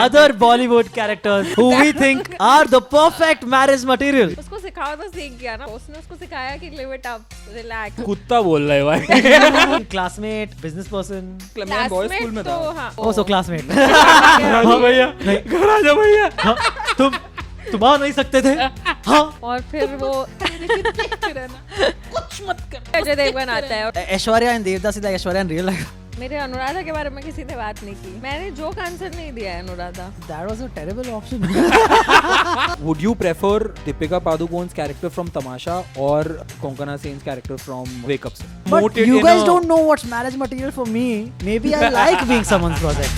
other Bollywood characters who we think are the perfect marriage material. उसको सिखाओ तो सीख गया ना, उसने उसको सिखाया कि live it up, relax. कुत्ता बोल रहा है भाई. Classmate, business person. मैं बॉयज स्कूल में था. हाँ. Oh, so classmate. हाँ भैया, घर आ जाओ भैया. हाँ, तुम आ नहीं सकते थे. हाँ. और फिर वो कुछ मत कर. अजय देवगन आता है. Aishwarya and Devdas is like Aishwarya in real life. मेरे अनुराधा के बारे में किसी ने बात नहीं की. मैंने जोक आंसर नहीं दिया है Anuradha. That was a terrible option. Would you prefer Deepika Padukone's character from Tamasha or Konkona Sen's character from Wake Up? But Noted you in guys a- don't know what's marriage material for me. Maybe I like being someone's project.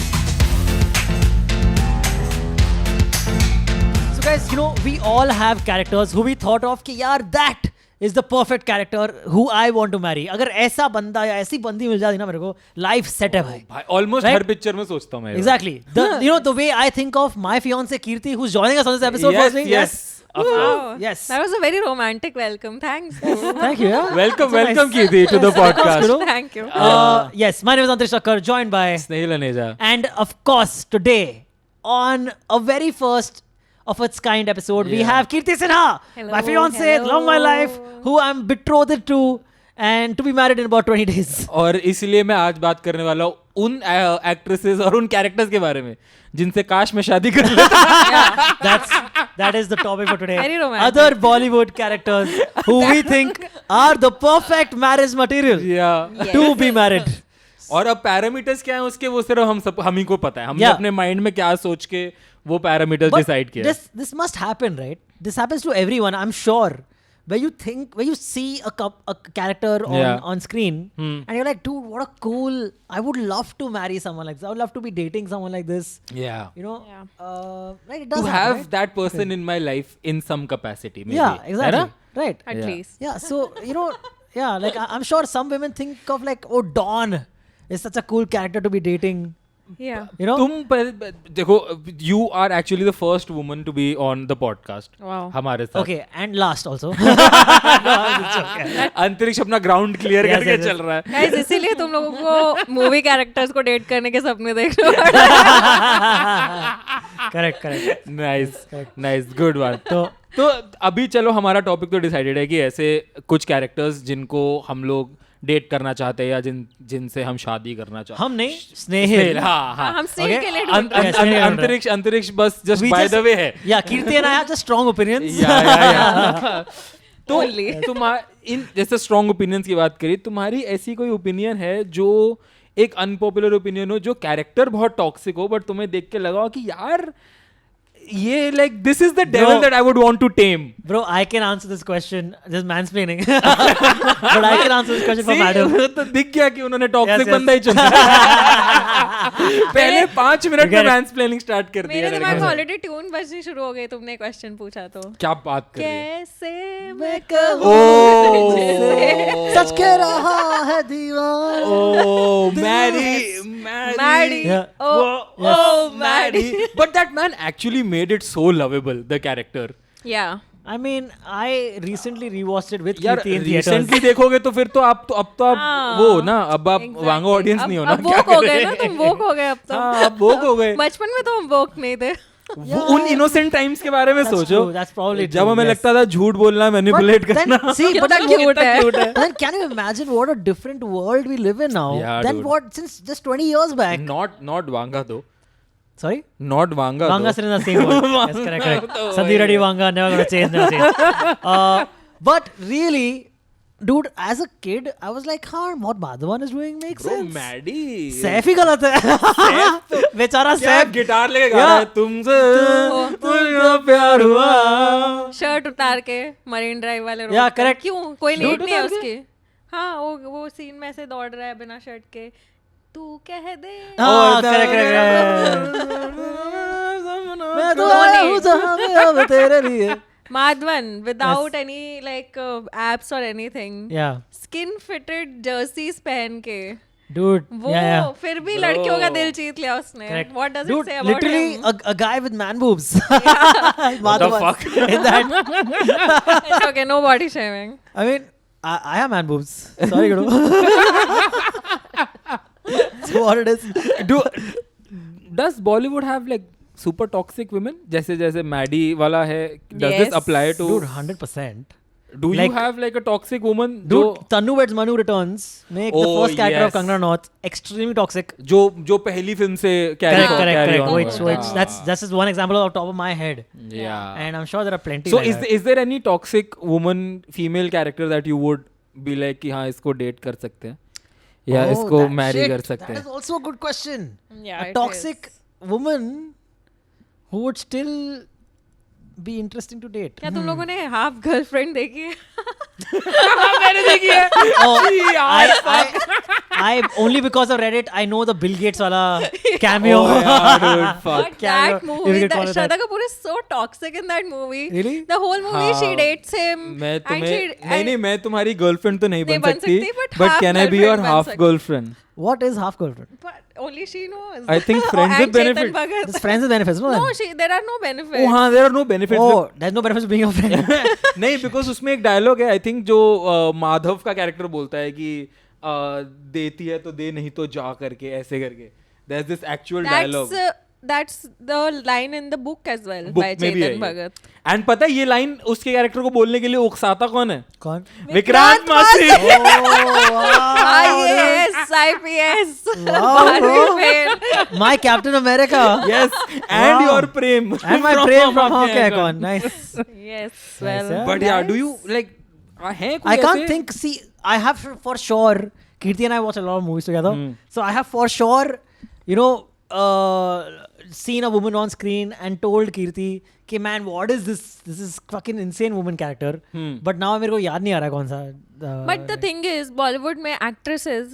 So guys, you know, we all have characters who we thought of कि यार that is the perfect character who I want to marry. अगर ऐसा बंदा या ऐसी बंदी मिल जाती ना मेरे को, life set है भाई. भाई almost Right? हर पिक्चर में सोचता हूँ मैं. Exactly. You know the way I think of my fiance Kirti who's joining us on this episode. Yes, first week. yes. Of course. Wow. Yes. That was a very romantic welcome. Thanks. Thank you. Yeah. Welcome, That's welcome nice. Kirti to the podcast. Guru. Thank you. Yes, my name is Antarish Thakkar, joined by, Snehil Aneja. and of course today on a very first of its kind episode we Yeah. have Kirti Sinha, Hello, my fiance, hello. love my life, who I'm betrothed to and to be married in about 20 days. और इसलिए मैं आज बात करने वाला हूँ उन actresses और उन कैरेक्टर्स के बारे में जिनसे काश मैं शादी कर लेता. That is the topic for today. Very romantic. Other Bollywood characters who we think are the perfect marriage material Yeah. to be married. और अब पैरामीटर्स क्या है उसके, वो सिर्फ हम ही को पता है. हमने Yeah. अपने माइंड में क्या सोच के वो पैरामीटर्स But डिसाइड किया. this must happen, right? This happens to everyone, I'm sure. Where you see a character on screen and you're like, dude, what a cool, I would love to marry someone like this. I would love to be dating someone like this. Yeah. You know, Yeah. right? It does To happen, have right? that person in my life in some capacity. Maybe. Yeah, है exactly. ना? Right. At Yeah. least. Yeah, so, you know, yeah, like I'm sure some women think of like, oh, Dawn is such a cool character to be dating. Yeah. You know? देखो, you are actually the first woman to be on the podcast. Wow. हमारे साथ. Okay, and last also. अंतरिक्ष अपना ground clear Yes, करके yes, yes. चल रहा है. Guys, इसीलिए तुम लोगों को मूवी कैरेक्टर्स को डेट करने के सपने देख रहे हो. Correct. Nice good one. तो अभी चलो हमारा टॉपिक तो डिसाइडेड है कि ऐसे कुछ कैरेक्टर्स जिनको हम लोग डेट करना चाहते हैं या जिनसे हम शादी करना चाहते हम नहीं, स्नेहिल. हाँ हम स्नेह Okay. के लिए ढूंढ रहे हैं. Yes, we are अंतरिक्ष बस just We by just- the way है. Yeah, Kirti and I have just strong opinions. या. तो Only. इन जैसे स्ट्रॉन्ग ओपिनियंस की बात करी, तुम्हारी ऐसी कोई ओपिनियन है जो एक अनपॉपुलर ओपिनियन हो, जो कैरेक्टर बहुत टॉक्सिक हो बट तुम्हें देख के लगा हो कि यार ये like this is the devil that I would want to tame. Bro, I can answer this question. This is mansplaining. But I can answer this question for Madam. तो दिख गया कि उन्होंने टॉक्सिक Yes, yes. बंदा ही चुना. पहले 5 minute में get it. मैंसप्लेनिंग start कर दिया. मेरे लड़के दिमाग में ने. ऑलरेडी ट्यून बजनी शुरू हो गई तुमने क्वेश्चन पूछा तो. क्या बात कर रही है? कैसे मैं ओह सच कह रहा है दीवार. Oh, Maddie. Maddie. Yeah. Oh, Maddie. But that man actually made it so lovable, the character. Yeah. I mean, I recently rewatched it with यार Kirti in theaters. recently देखोगे तो फिर तो अब तो आप हाँ, वो ना अब आप exactly. वांगो ऑडियंस नहीं हो ना. अब woke हो गए ना तुम, woke हो गए अब तो. हाँ, अब woke हो गए. बचपन में तो हम woke नहीं थे. वो उन इनोसेंट टाइम्स के बारे में That's सोचो. true, that's probably जब true, हमें yes. लगता था झूठ बोलना, मैनिपुलेट But करना. then, see, but then, cute है. then can you imagine what a different world we live in now Yeah, than dude. what since just 20 years back? Not Vanga though. Sorry? Not Vanga. Vanga still in the same world. Yes, correct. Sandeep Reddy Vanga, never gonna change. But really, dude, as a kid, I was like, हाँ, what Madhavan is doing makes Bro, sense. Maddie. Saif ही गलत है. बेचारा क्या Saif. Guitar लेके गा रहा है, तुमसे मुझे प्यार हुआ. शर्ट उतार के मरीन ड्राइव वाले रोड Yeah, पे. correct. क्यों कोई नीड Shirt नहीं है उतार के? उसकी. हाँ वो सीन में से दौड़ रहा है बिना शर्ट के. तू कह दे. हाँ, correct. मैं तो आया हूँ जहाँ में अब तेरे लिए. Madhavan without any like abs or anything. Yeah, Skin fitted jerseys पहन के. dude. वो Yeah. फिर भी लड़कियों का दिल जीत लिया उसने. Correct. What does Dude, it say about literally him? a guy with man boobs. Madhavan. fuck? In that, It's okay, no body shaming. I mean, I have man boobs. Sorry, Guru. So what it is? Does Bollywood have like super toxic women जैसे जैसे Maddie वाला है, does this Yes. apply to Dude, 100%. do you like- have like a toxic woman Dude, Tanu Weds Manu Returns make the Oh, first character yes. of Kangana Ranaut extremely toxic. जो पहली film से Correct, carry correct. on Which हुआ है. that's just one example off top of my head. Yeah. And I'm sure there are plenty. So like that. is there any toxic woman female character that you would be like कि हाँ इसको date कर सकते हैं या Oh, इसको that Mary shit. कर सकते That is हैं? also a good question. Yeah, A it toxic woman who would still be interesting to date. क्या तुम लोगों ने हाफ गर्लफ्रेंड देखी है? मैंने देखी है. Oh, यार, I only because of Reddit I know the Bill Gates wala cameo. Oh, yeah, dude, fuck. But Cameo, that if movie, you could call it that. Shraddha Kapoor is so toxic in that movie. Really? The whole movie she हाँ, dates him. मैं and तुम्हें नहीं मैं तुम्हारी girlfriend तो नहीं नहीं बन बन सकती, सकती, but but half can I be your girlfriend बन half सकती. girlfriend? What is half girlfriend? But only she knows. I think friends and with benefit. Chetan Bhagat. This friends with benefits, no? No, then? there are no benefits. Oh हाँ, there are no benefits. Oh, there's no benefits being a friend. नहीं because उसमें एक dialogue है I think जो माधव का character बोलता है कि देती है तो दे नहीं तो जा करके ऐसे करके there is this actual dialogue That's the line in the book as well Book by में भी है Chetan ये. Bhagat. एंड पता है ये लाइन उसके कैरेक्टर को बोलने के लिए उकसाता कौन है? कौन? विक्रांत मासी. IAS, IPS, Wow, Barbie bro. fail. My Captain America. Yes, and Wow. your prem. And my prem from okay, कौन? Nice. Yes, well. yeah. But yeah, do you like हैं कोई I can't ऐसे? think. See, I have for sure. Kirti and I watch a lot of movies together, so I have for sure, you know, seen a woman on screen and told Kirti, "कि man, what is this? This is fucking insane woman character." But now मेरे को याद नहीं आ रहा कौन सा. But the thing is, Bollywood में actresses,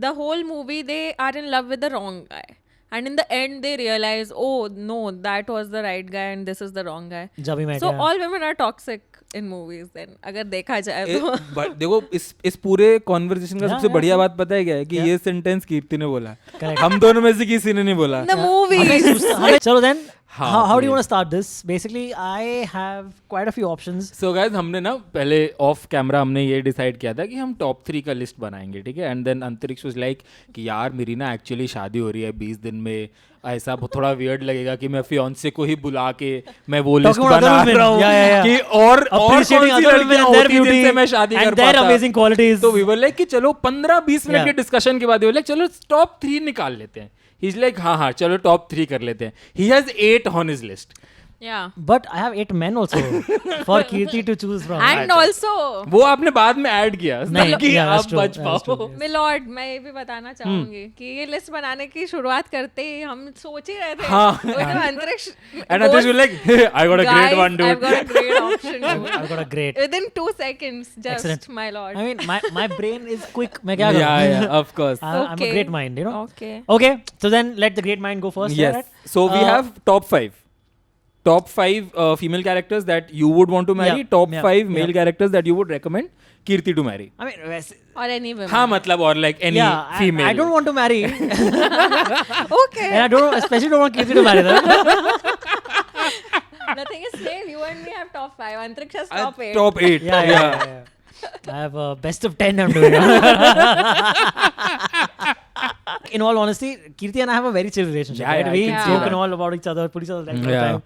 the whole movie they are in love with the wrong guy. And in the end, they realize, oh no, that was the right guy and this is the wrong guy. जब ही मैं So गया. all women are toxic in movies then. अगर देखा जाए तो. But देखो इस पूरे कॉन्वर्सेशन का Yeah, सबसे yeah, बढ़िया yeah. बात पता है क्या है कि Yeah. ये सेंटेंस कीर्ति ने बोला. Correct. हम दोनों में से किसी ने नहीं बोला. The movies. चलो then. हाँ, How do you please. want to start this? Basically, I have quite a few options. So guys हमने ना पहले ऑफ कैमरा हमने ये डिसाइड किया था कि हम टॉप 3 का लिस्ट बनाएंगे, ठीक है. एंड देन अंतरिक्ष वाज लाइक कि यार मेरी ना एक्चुअली शादी हो रही है 20 दिन में, ऐसा थोड़ा वियर्ड लगेगा कि मैं फियांसे को ही बुला के मैं वो लिस्ट Talking about बना other women. रहा हूँ Yeah, yeah, yeah. कि और कौन Appreciating सी other women लड़कियां and their होती beauty जिनसे मैं शादी कर and their पाता. amazing qualities. तो वी वर लाइक कि चलो 15-20 मिनट Yeah. के डिस्कशन के बाद चलो टॉप 3 निकाल लेते हैं. ही इज लाइक हाँ चलो टॉप 3 कर लेते हैं. He has 8 on his list. Yeah. But I have 8 men also for Kirti to choose from. And also, वो आपने बाद में ऐड किया नहीं, कि yeah, that's आप true, बच that's पाओ. true. मिलॉर्ड, मैं ये भी बताना चाहूंगी कि ये लिस्ट बनाने की शुरुआत करते ही हम सोच ही रहे थे. हाँ. वो तो अंतरिक्ष. And others were like, hey, I got a great one, dude. I've got a great option. I've got a great. Within 2 seconds, just Excellent. my lord. I mean, my brain is quick. मैं क्या करूँ? Yeah, of course. I'm a Okay. great mind, you know. Okay. Okay, so then let the great mind go first. Yes. Right? So we have top 5. Top 5 female characters that you would want to marry. Yeah, Top yeah, 5 male yeah. characters that you would recommend Kirti to marry. I mean, वैसे- Or any women. हाँ मतलब or like any yeah, female. I don't want to marry, and Okay. I don't, especially don't want Kirti to marry them. The thing is, Dave, you and me have top 5. Antriksh has Uh, top 8. Top 8. Yeah. I have best of 10. I'm doing. In all honesty, Kirti and I have a very chill relationship. Yeah, right? yeah, I We can see joke that. and all about each other, put each other that kind of Yeah. time.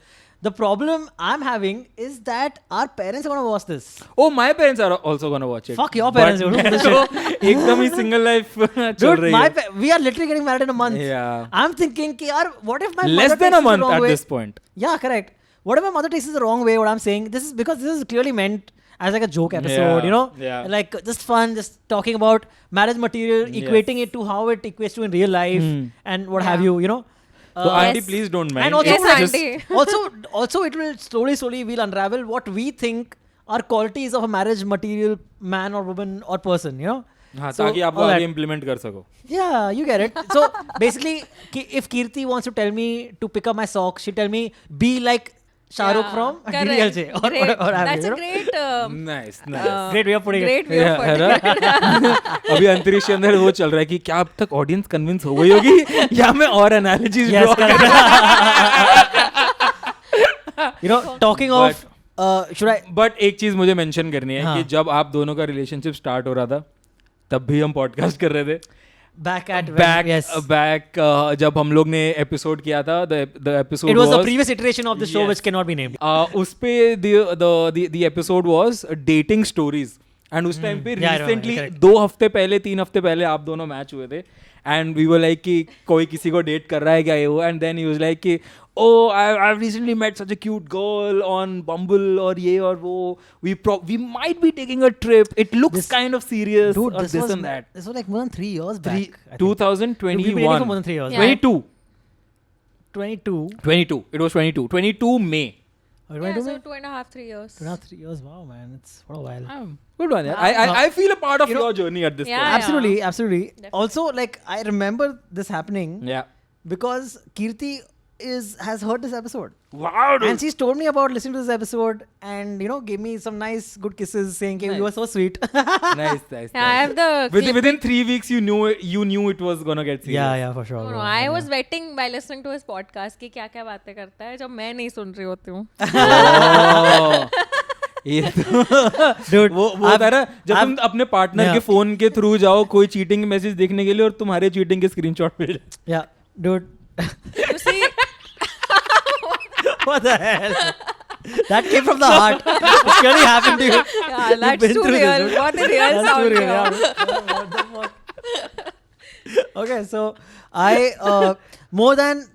The problem I'm having is that our parents are gonna watch this. Oh, my parents are also gonna watch it. Fuck your parents, But you know, मैं तो एकदम ही single life चल Dude, रही है. we are literally getting married in a month. Yeah. I'm thinking, कि यार, what if my Less mother than takes a this the month wrong at way? this point. Yeah, correct. What if my mother takes this the wrong way? What I'm saying, this is because this is clearly meant as like a joke episode, Yeah, you know, yeah. like just fun, just talking about marriage material, Yes. equating it to how it equates to in real life and what have Yeah. you, you know. So auntie, Yes. please don't mind. And also, Yes, It's just- auntie. also, it will slowly we'll unravel what we think are qualities of a marriage material man or woman or person, you know. हाँ So, ताकि आपको all आगे that. implement कर सको. Yeah, you get it. So basically, if Kirti wants to tell me to pick up my socks, she'll tell me be like Shah Rukh Yeah, from correct. DDLJ or Great. what have That's you, a you know? great. Nice, nice. Great way of putting it. Great way of है putting ना? it. अभी अंतरिक्ष के अंदर वो चल रहा है कि क्या अब तक ऑडियंस कन्विंस हो गई होगी या मैं और analogies Yes, draw correct. You know, talking of, should I? But एक चीज मुझे मेंशन करनी है हाँ. कि जब आप दोनों का रिलेशनशिप स्टार्ट हो रहा था तब भी हम पॉडकास्ट कर रहे थे back at back yes. back जब हम लोग ने एपिसोड किया था the episode It was the previous iteration of the show Yes. which cannot be named. उस पे the episode was dating stories and उस टाइम पे Yeah, I remember, recently correct. 2 हफ्ते पहले 3 हफ्ते पहले आप दोनों मैच हुए थे and we were like कि कोई किसी को डेट कर रहा है क्या ये वो and then he was like कि oh I've recently met such a cute girl on Bumble और ये और वो we might be taking a trip, it looks This- kind of serious Dude, or this was and that. This was like more than 3 years back. I think. 2021 We've been dating for more than 3 years. Yeah. 22 22. it was 22 May. Oh, Yeah, 22 so May? 2.5, 3 years. 2.5, 3 years. Wow, man, it's what a while. Good one. Yeah. I feel a part of You know- your journey at this Yeah. point. Absolutely. Definitely. Also, like I remember this happening Yeah. because Kirti has heard this episode. Wow, dude. And she's told me about listening to this episode and gave me some nice good kisses saying you were so sweet. nice. Yeah, I have the Within 3 weeks, you knew it was gonna get serious. yeah, for sure. No, bro. I was waiting by listening to his podcast कि क्या क्या बातें करता है जब मैं नहीं सुन रही होती हूँ. Oh. ये तो Dude, वो होता है ना जब तुम अपने पार्टनर के Yeah. फोन के थ्रू जाओ कोई चीटिंग मैसेज देखने के लिए और तुम्हारे चीटिंग के स्क्रीनशॉट मिल जाए. Yeah, dude. You see, What the hell? That came from the heart. It's really happened to you. yeah, You've that's been too through real. this, dude. बहुत ही real That's sound too real. किया. Yeah. What the fuck? Okay, so I more than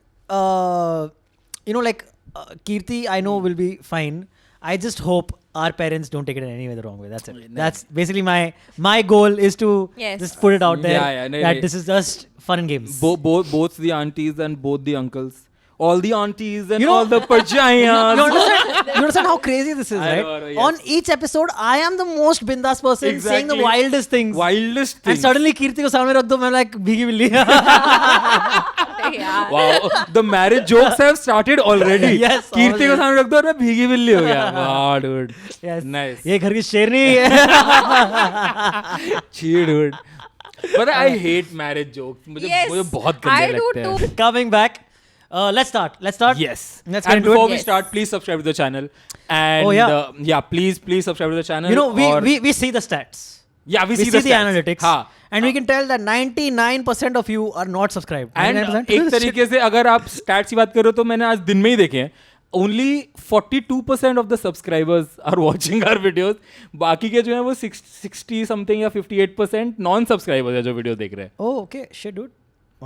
Kirti, I know will be fine. I just hope our parents don't take it in any way the wrong way. That's it. That's basically my goal is to Yes. just put it out there Yeah, no, that no. this is just fun and games. Both the aunties and both the uncles. All the aunties and You know- all the pajamas. You understand how crazy this is, I right? know, yes. On each episode, I am the most bindas person saying the Exactly. wildest things. Wildest And things. suddenly Kirti ko samne rakh do, I'm like, bhigi billi. Yeah. Wow, the marriage jokes have started already. Yes, कीर्ति को already. सामने रख दो और मैं भीगी बिल्ली हो गया. Wow, dude. Yes. Nice. ये घर की शेरनी है. Cheer, dude. But I hate marriage jokes. मुझे Yes, बहुत I गंदे do लगते हैं. too. Coming back. Let's start. Yes. Let's get And into before it. we Yes. start, please subscribe to the channel. And Oh, yeah. please subscribe to the channel. You know, और- we see the stats. yeah, we We see see the the stats. analytics. हाँ. And we can tell that 99% of you are not subscribed. And 99%? एक तरीके से अगर आप stats की बात करो तो मैंने आज दिन में ही देखे हैं. Only 42% of the subscribers are watching our videos. बाकी के जो हैं वो 60 something या 58% non-subscribers है जो वीडियो देख रहे हैं. Oh, okay. Shit, dude.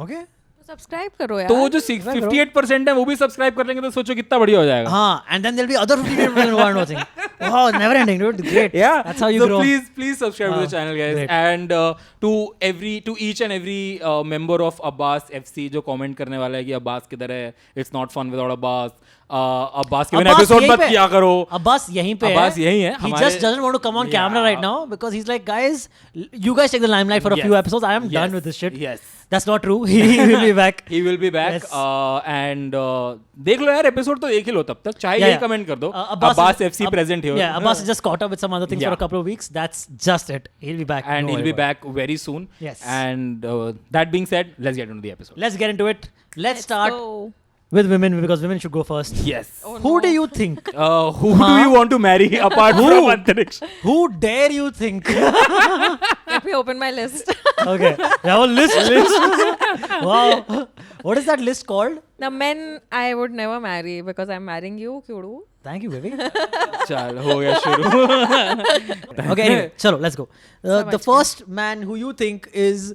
Okay. Subscribe करो यार. तो वो जो 58% है वो भी सब्सक्राइब कर लेंगे तो सोचो कितना बढ़िया हो जाएगा. हाँ, and then there'll be other 58% who aren't watching. Wow, never ending, dude. Great. Yeah, That's how you so grow. please subscribe to the channel, guys. Great. And to each and every member of Abbas FC जो comment करने वाला है कि अब्बास किधर है, it's not fun without Abbas. Abbas के बिना Abbas episode यहीं मत पे- किया करो. Abbas यहीं पे Abbas यहीं है. He हमारे- just doesn't want to come on camera right now because he's like, guys, you guys take the limelight for a few Yes. episodes. I am Yes. done with this shit. Yes. That's not true. He will be back. He will be back. Yes. And देख लो यार episode तो एक ही लो तब तक चाहे Yeah, यही yeah. Comment कर दो. Abbas Abbas is- FC present here. Yeah, Abbas is just caught up with some other things for Yeah. a couple of weeks. That's just it. He'll be back. And Don't he'll worry be about back very soon. Yes. And that being said, let's get into the episode. it. Let's get into it. Let's start go. with women because women should go first. Yes. Oh, Who no. do you think? Who do you want to marry apart from Antariksh? Who dare you think? Let me open my list. Okay. That was list. Wow. What is that list called? The men I would never marry because I'm marrying you, Kyudu. Thank you, baby. चल हो गया शुरू. Okay, anyway, chalo, let's go. The much first man who you think is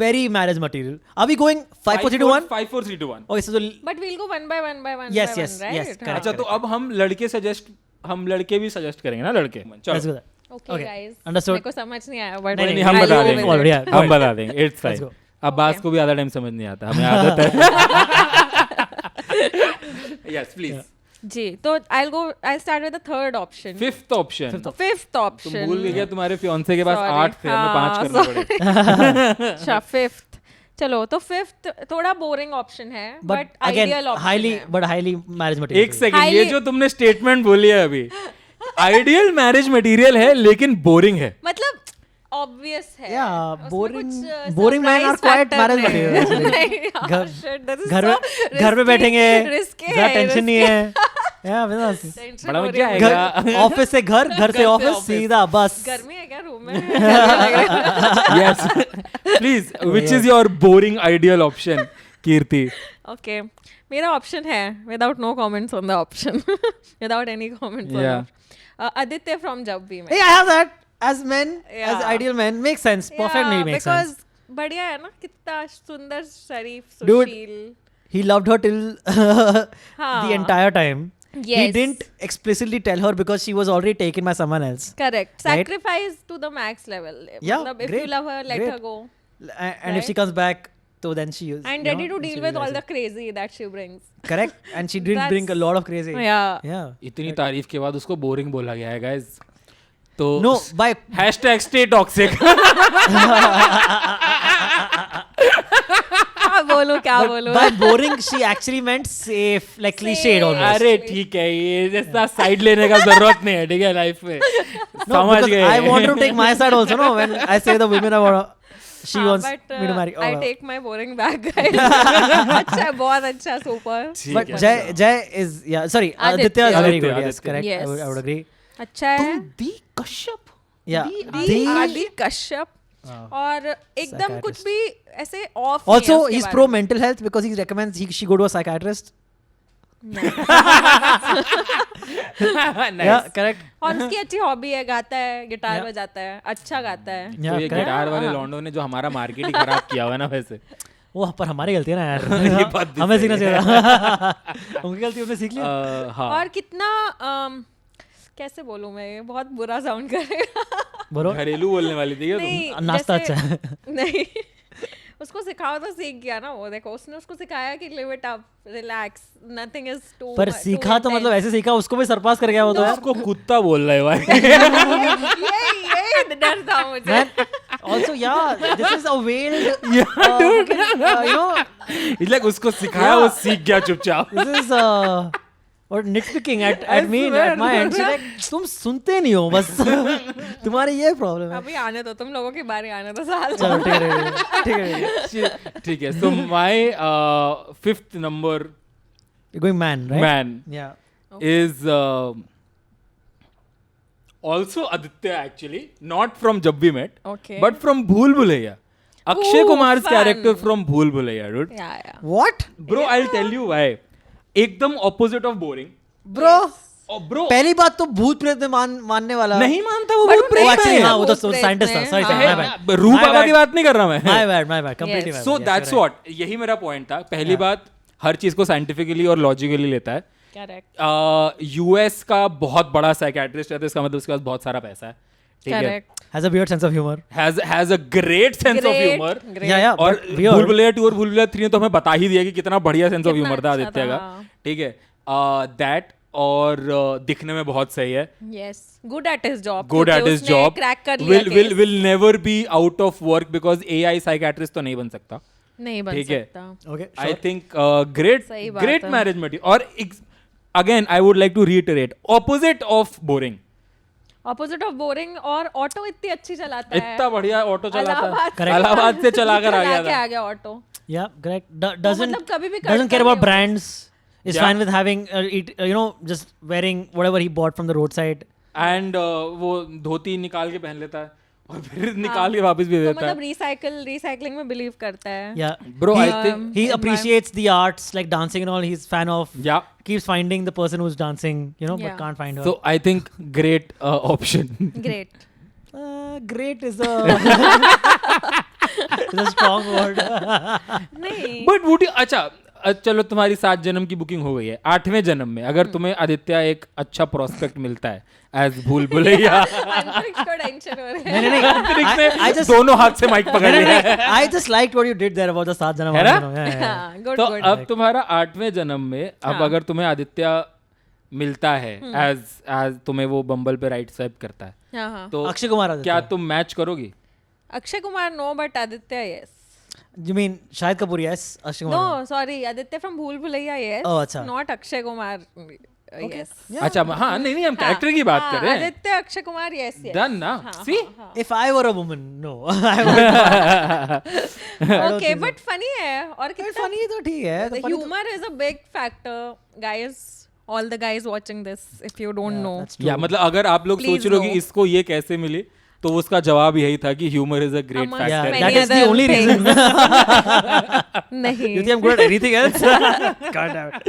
very marriage material. Are we going 5, 4, 3, 2, 1? 5 4 3 2 1. Okay, so the But we'll go one by one by one. Yes, by yes, one, right? yes, correct. अच्छा तो अब हम लड़के भी suggest करेंगे ना लड़के. let's do चलो. that. Okay, Okay, guys. understood. मेरे को समझ नहीं आया but नहीं, नहीं हम I'll बता go देंगे. with it. Yeah, go हम ahead. बता देंगे. It's Let's fine. go. Abbas Okay. को भी आधा टाइम समझ नहीं आता. हमें आदत है. Yes, please. जी तो I'll start with the third option. Fifth option. Fifth तुम option. भूल गए क्या तुम्हारे fiancé के पास Sorry. 8 थे हमें 5 हाँ, करने पड़े. अच्छा fifth. चलो तो fifth थोड़ा boring option है But but again, ideal option highly, है. but highly marriage material. एक सेकंड ये Highly- जो तुमने स्टेटमेंट बोली है अभी आइडियल मैरिज मटेरियल है लेकिन बोरिंग है. मतलब obvious है. Yeah, उसमें boring- कुछ, boring men are surprise quite factor marriage नहीं है. material, actually. नहीं, घर- shit, that is घर so में घर में risky, बैठेंगे risky ज़्यादा है, टेंशन नहीं risky. है Yeah, बिंदास. Tension बड़ा हो मजा रही है. आएगा. ऑफिस से घर, घर से ऑफिस, सीधा बस. गर्मी है क्या रूम में? लग रहा है. Yes. Please, which is your boring ideal option, Kirti? Okay, मेरा ऑप्शन है without no comments on the option, without any comments on Yeah. the Aditya from Jab We Met. Hey, I have that as men, as Yeah. ideal men. Makes sense. Perfectly makes sense. because बढ़िया है ना, कितना सुंदर, शरीफ, Dude. Sushil. He loved her till the entire time. He Yes. didn't explicitly tell her because she was already taken by someone else. Correct. Right? Sacrifice to the max level. Yeah, मतलब, if great, you love her, let great. her go. And if she comes back, so then she is. And ready to deal with all the crazy that she brings. Correct. And she did bring a lot of crazy. Yeah. Yeah. इतनी तारीफ के बाद उसको boring बोला गया है guys. तो No, by hashtag stay toxic. क्या बोलूं by boring, she actually meant safe, like cliched almost. अरे ठीक है, ये जैसा साइड लेने का जरूरत नहीं है, ठीक है, लाइफ में. No, समझ because गए. I want to take my side also. No, when I say the women are, she wants but me to marry. I Oh, take my boring back guys. अच्छा है, बहुत अच्छा, super. ठीक but है. Jay is sorry. Aditya is very good. Yes, Aditya. correct. Yes. I would agree. अच्छा है. दी Kashyap. Yeah. आदि कश्यप. और एकदम कुछ भी ऐसे off Also, नहीं है he's उसके pro बारे mental health because he recommends she go to a psychiatrist. Nice. Yeah, correct. में. और उसकी अच्छी हॉबी है, गाता है, गिटार Yeah. बजाता है, अच्छा गाता है. तो Yeah, ये correct. गिटार वाले लॉन्डो ने जो हमारा मार्केट ही खराब किया हुआ है ना वैसे. वो पर हमारी गलती है ना ये बात यार. भी हमें सही सीखना चाहिए था. उनकी गलती हमने सीख लिया. हाँ. और कितना कैसे बोलूं मैं, ये बहुत बुरा साउंड करेगा. बोलो. घरेलू बोलने वाली थी क्या तुम? नहीं, नाश्ता जैसे- अच्छा है. नहीं, उसको सिखाओ तो सीख गया ना वो. देखो, उसने उसको सिखाया कि live it up, relax, nothing is too. पर सीखा तो मतलब ऐसे सीखा, उसको भी सरपास कर गया वो तो यार. उसको कुत्ता बोल रहा है भाई. ये डर था मुझे. Man, also yeah, this is a veiled Yeah, dude. you know, It's like उसको सिखाया, वो सीख गया चुपचाप. this is or nitpicking at me swear. at my end. She's like, तुम सुनते नहीं हो बस. तुम्हारी ये प्रॉब्लम है. अभी आने दो, तुम लोगों की बारी आने दो साल. चलो ठीक है. ठीक है. So my fifth number You're going man, right? man Yeah. is also Aditya actually, not from Jab We Met, Okay. but from Bhool Bhulaiya. Akshay Ooh, Kumar's fun. character from Bhool Bhulaiya, dude. Yeah. What? Bro, I'll tell you why. एकदम opposite of boring. Bro. Oh, bro. पहली बात तो भूत प्रेत में मानने वाला. नहीं मानता वो But भूत वो प्रेत Oh, में actually, है. हाँ, वो तो भूत प्रेत साइंटिस्ट था. में, Sorry, हाँ. my bad. रू My बाबा bad. की बात नहीं कर रहा मैं. My bad. Completely Yes. my bad. So Yes, that's you're right. what. यही मेरा पॉइंट था. पहली बात, हर चीज को साइंटिफिकली और लॉजिकली लेता है. Correct. यूएस का बहुत बड़ा साइकेट्रिस्ट है, तो इसका मतलब उसके पास बहुत सारा पैसा है. ठीक है. Correct. Has a weird sense of humor. Has a great sense of humor. Great. Yeah. और but weird. भूल भुलैया 2 और भूल भुलैया 3 ने तो हमें बता ही दिया कि कितना बढ़िया सेंस ऑफ कितना ह्यूमर था अच्छा आदित्य था. का. ठीक है. दैट और दिखने में बहुत सही है. Yes. Good at his job. Good at क्योंकि his उसने job. Crack कर लिया case. Will never be out of work because AI psychiatrist तो नहीं बन सकता. नहीं बन ठीक है. सकता. Okay. I Sure. think great सही बात great है. marriage material. और again I would like to reiterate, opposite of boring. Opposite of boring. और ऑटो इतनी अच्छी चलाता है. इतना बढ़िया ऑटो चलाता इलाहाबाद है. इलाहाबाद से चलाकर आ गया चला के था. आ गया ऑटो. Yeah, correct. Doesn't मतलब कभी भी doesn't करता care about नहीं वो. brands. Is Yeah. fine with having just wearing whatever he bought from the roadside. And वो धोती निकाल के पहन लेता है और फिर निकाल के वापस भी तो देता है. मतलब रिसाइकलिंग में बिलीव करता है. Yeah. Bro, he, I think- he appreciates the arts like dancing and all. He's fan of. Yeah. Keeps finding the person who's dancing, Yeah. but can't find her. So I think great option. Great. Great is a is a strong word. नहीं. But would you, अच्छा चलो तुम्हारी 7 जन्म की booking हो गई है. 8वें जन्म में अगर तुम्हें आदित्य एक अच्छा प्रोस्पेक्ट मिलता है एज भूल भुलैया, अंतरिक्ष को टेंशन हो रहा है. नहीं, अंतरिक्ष में I just दोनों हाथ से माइक पकड़ लिया है. I just liked what you did there about the 7 janam. है ना? हाँ, good, तो good. अब तुम्हारा 8वें जन्म में अब हाँ. अगर तुम्हें आदित्य मिलता है एज तुम्हें वो बम्बल पे राइट स्वाइप करता है, हाँ, हाँ. तो Akshay Kumar आदित्य. क्या तुम मैच करोगी? Akshay Kumar no, but Aditya yes. You mean Shahid Kapoor? Yes. Akshay Kumar. No, sorry, Aditya from भूल भुलैया yes. Oh, अच्छा. Not Akshay Kumar yes. अच्छा हाँ, नहीं हम कैरेक्टर की बात हाँ, कर रहे हैं. Aditya Akshay Kumar yes yes. Done ना. सी If I were a woman, no. I would. Okay, but funny है. और But कितना funny तो ठीक है. तो funny तो- humor is a big factor, guys. all the guys watching this, if you don't know. That's true. या मतलब अगर आप लोग Please सोच रहे हो कि know. इसको ये कैसे मिली, तो उसका जवाब यही था कि humour is a great Amongst Yeah, factor. many that is the other only things. reason. नहीं. You think I'm good at anything else? God damn it.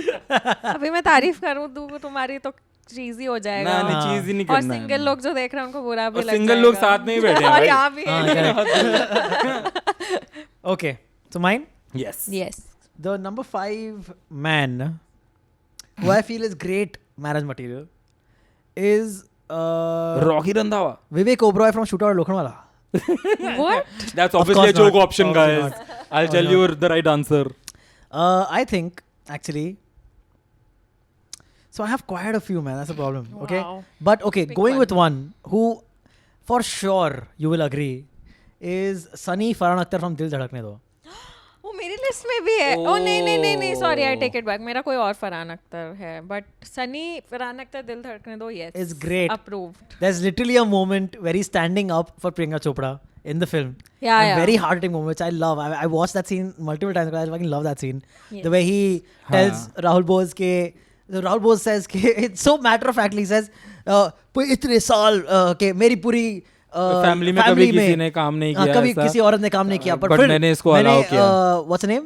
अभी मैं तारीफ करूँ तुम्हारी तो चीजी हो जाएगा. ना नहीं, चीज ही नहीं और करना है. सिंगल लोग जो देख रहे हैं उनको बुरा भी और लग जाएगा. सिंगल लोग साथ में ही बैठे हैं और भाई. यहाँ भी हाँ, है. Okay, so mine. Yes. Yes. The number 5 man who I feel is great marriage material is Rocky Randhawa. Vivek Oberoi from Shootout Lokhandwala. What? That's Of obviously a course joke not. option, Obviously guys. not. I'll tell you the right answer. I think actually. So I have quite a few, man. That's a problem. Okay, Wow. but okay, Big going one. with one who, for sure, you will agree, is Sunny Farhan Akhtar from Dil Dhadakne Do. वो मेरी list में भी है. Oh नहीं sorry, I take it back. मेरा कोई और फरहान अख्तर है, बट सनी फरहान अख्तर दिल धड़कने दो. Yes, Is great. Approved. There's literally a moment where he's standing up for Priyanka Chopra in the film. Yeah, And yeah. very heart-hitting moment, which I love. I watched that scene multiple times because I fucking love that scene. Yes. The way he tells Rahul Bose ke, Rahul Bose says ke, it's so matter-of-factly, he says, इतने साल के मेरी पूरी family में कभी किसी ने काम नहीं किया कभी ऐसा. किसी औरत ने काम नहीं किया, but मैंने इसको allow किया. What's her name?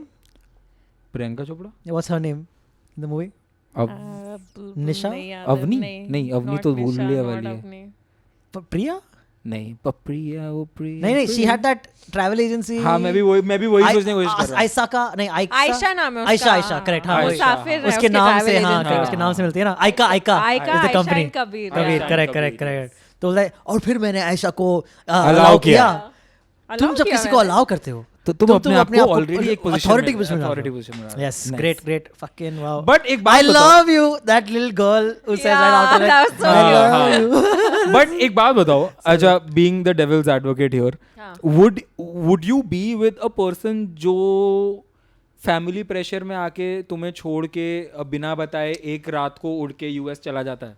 Priyanka Chopra. What's her name in the movie? अब निशा? अवनी? नहीं, अवनी तो भूलने वाली है. Priya? नहीं, पप्रिया वो प्रिया. नहीं, she had that travel agency. हाँ, मैं भी वही सोचने की कोशिश कर रहा हूँ. आयशा का नहीं, आयशा नाम है उसका. आयशा करेक्ट. हाँ, वही. मुसाफिर है उसके नाम से, हाँ, travel उसके नाम से मिलती है ना. आयका is the Ayesha company. and Kabir. Kabir, हाँ, करेक्ट कबीर, करेक्ट. तो बोला, और फिर मैंने आयशा को Allow अलाउ किया. Allow तुम जब किया किसी को मैंने. अलाउ करते हो तो तुम अपने आप को ऑलरेडी एक authority पोजीशन में डालते हो. पोजीशन में. Yes, great, fucking wow. But एक बात I बताओ. love you, that little girl who says right after that was so I cute. love you. But एक बात बताओ, अच्छा, being the devil's advocate here, हाँ. would you be with a person जो family pressure में आके तुम्हें छोड़ के बिना बताए एक रात को उड़ के यूएस चला जाता है?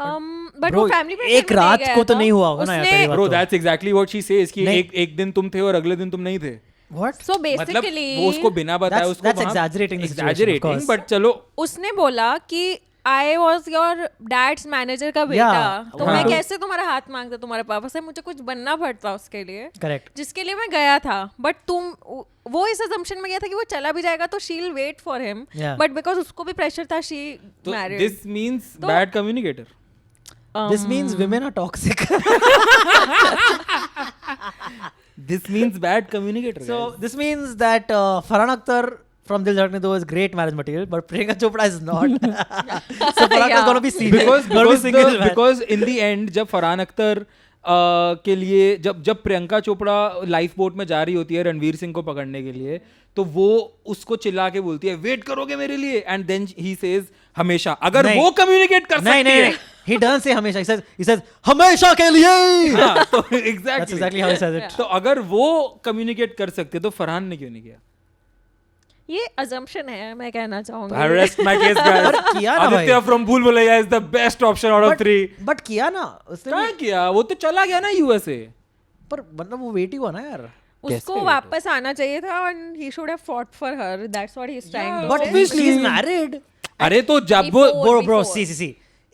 बट Bro, वो फैमिली एक रात को तो नहीं हुआ होगा ना यार, पहली बात Bro, तो. that's exactly what she says कि नहीं. एक दिन तुम थे और अगले दिन तुम नहीं थे. What? सो मतलब बेसिकली वो उसको बिना बताए That's- उसको that's वहाँ- exaggerating the situation, of exaggerating, course. but चलो उसने बोला कि I was your dad's manager का बेटा, तो हाँ. मैं कैसे तुम्हारा हाथ मांगता तुम्हारे पापा से, मुझे कुछ बनना पड़ता उसके लिए, Correct. जिसके लिए मैं गया था. बट वो इस assumption में गया था कि वो चला भी जाएगा तो she will wait for him, Yeah. But because उसको भी प्रेशर था, शी तो मैरिड. this means तो- bad communicator. This means women are toxic. This means bad communicator. So guys. this means that Farhan Akhtar from Dil Dhadakne Do is great marriage material, but Priyanka Chopra is not. So Farhan Akhtar is gonna be single. Gonna be single, man. because in the end जब फरहान अख्तर के लिए जब Priyanka Chopra life boat में जा रही होती है रणवीर सिंह को पकड़ने के लिए, तो वो उसको चिल्ला के बोलती है वेट करोगे मेरे लिए, एंड देन ही सेज हमेशा. अगर नहीं. वो कम्युनिकेट कर नहीं, सकती नहीं, है नहीं. He doesn't say हमेशा. He says हमेशा के लिए. हाँ, तो That's exactly exactly how he says it. तो अगर वो कम्युनिकेट कर सकते तो फरहान ने क्यों नहीं किया? ये assumption है, मैं कहना चाहूंगी. I rest my case, guys. पर किया ना आदित्य भाई. from भूल Bhulaiyaa is the best option out of 3. But किया ना उसने क्या भी. किया? वो तो चला गया ना यूएसए. पर मतलब वो वेट ही हुआ ना यार. उसको कैसे? वापस आना चाहिए था, and he should have fought for her. That's what he's trying to But say. obviously. he's married. अरे तो जब वो Before- Bro, see.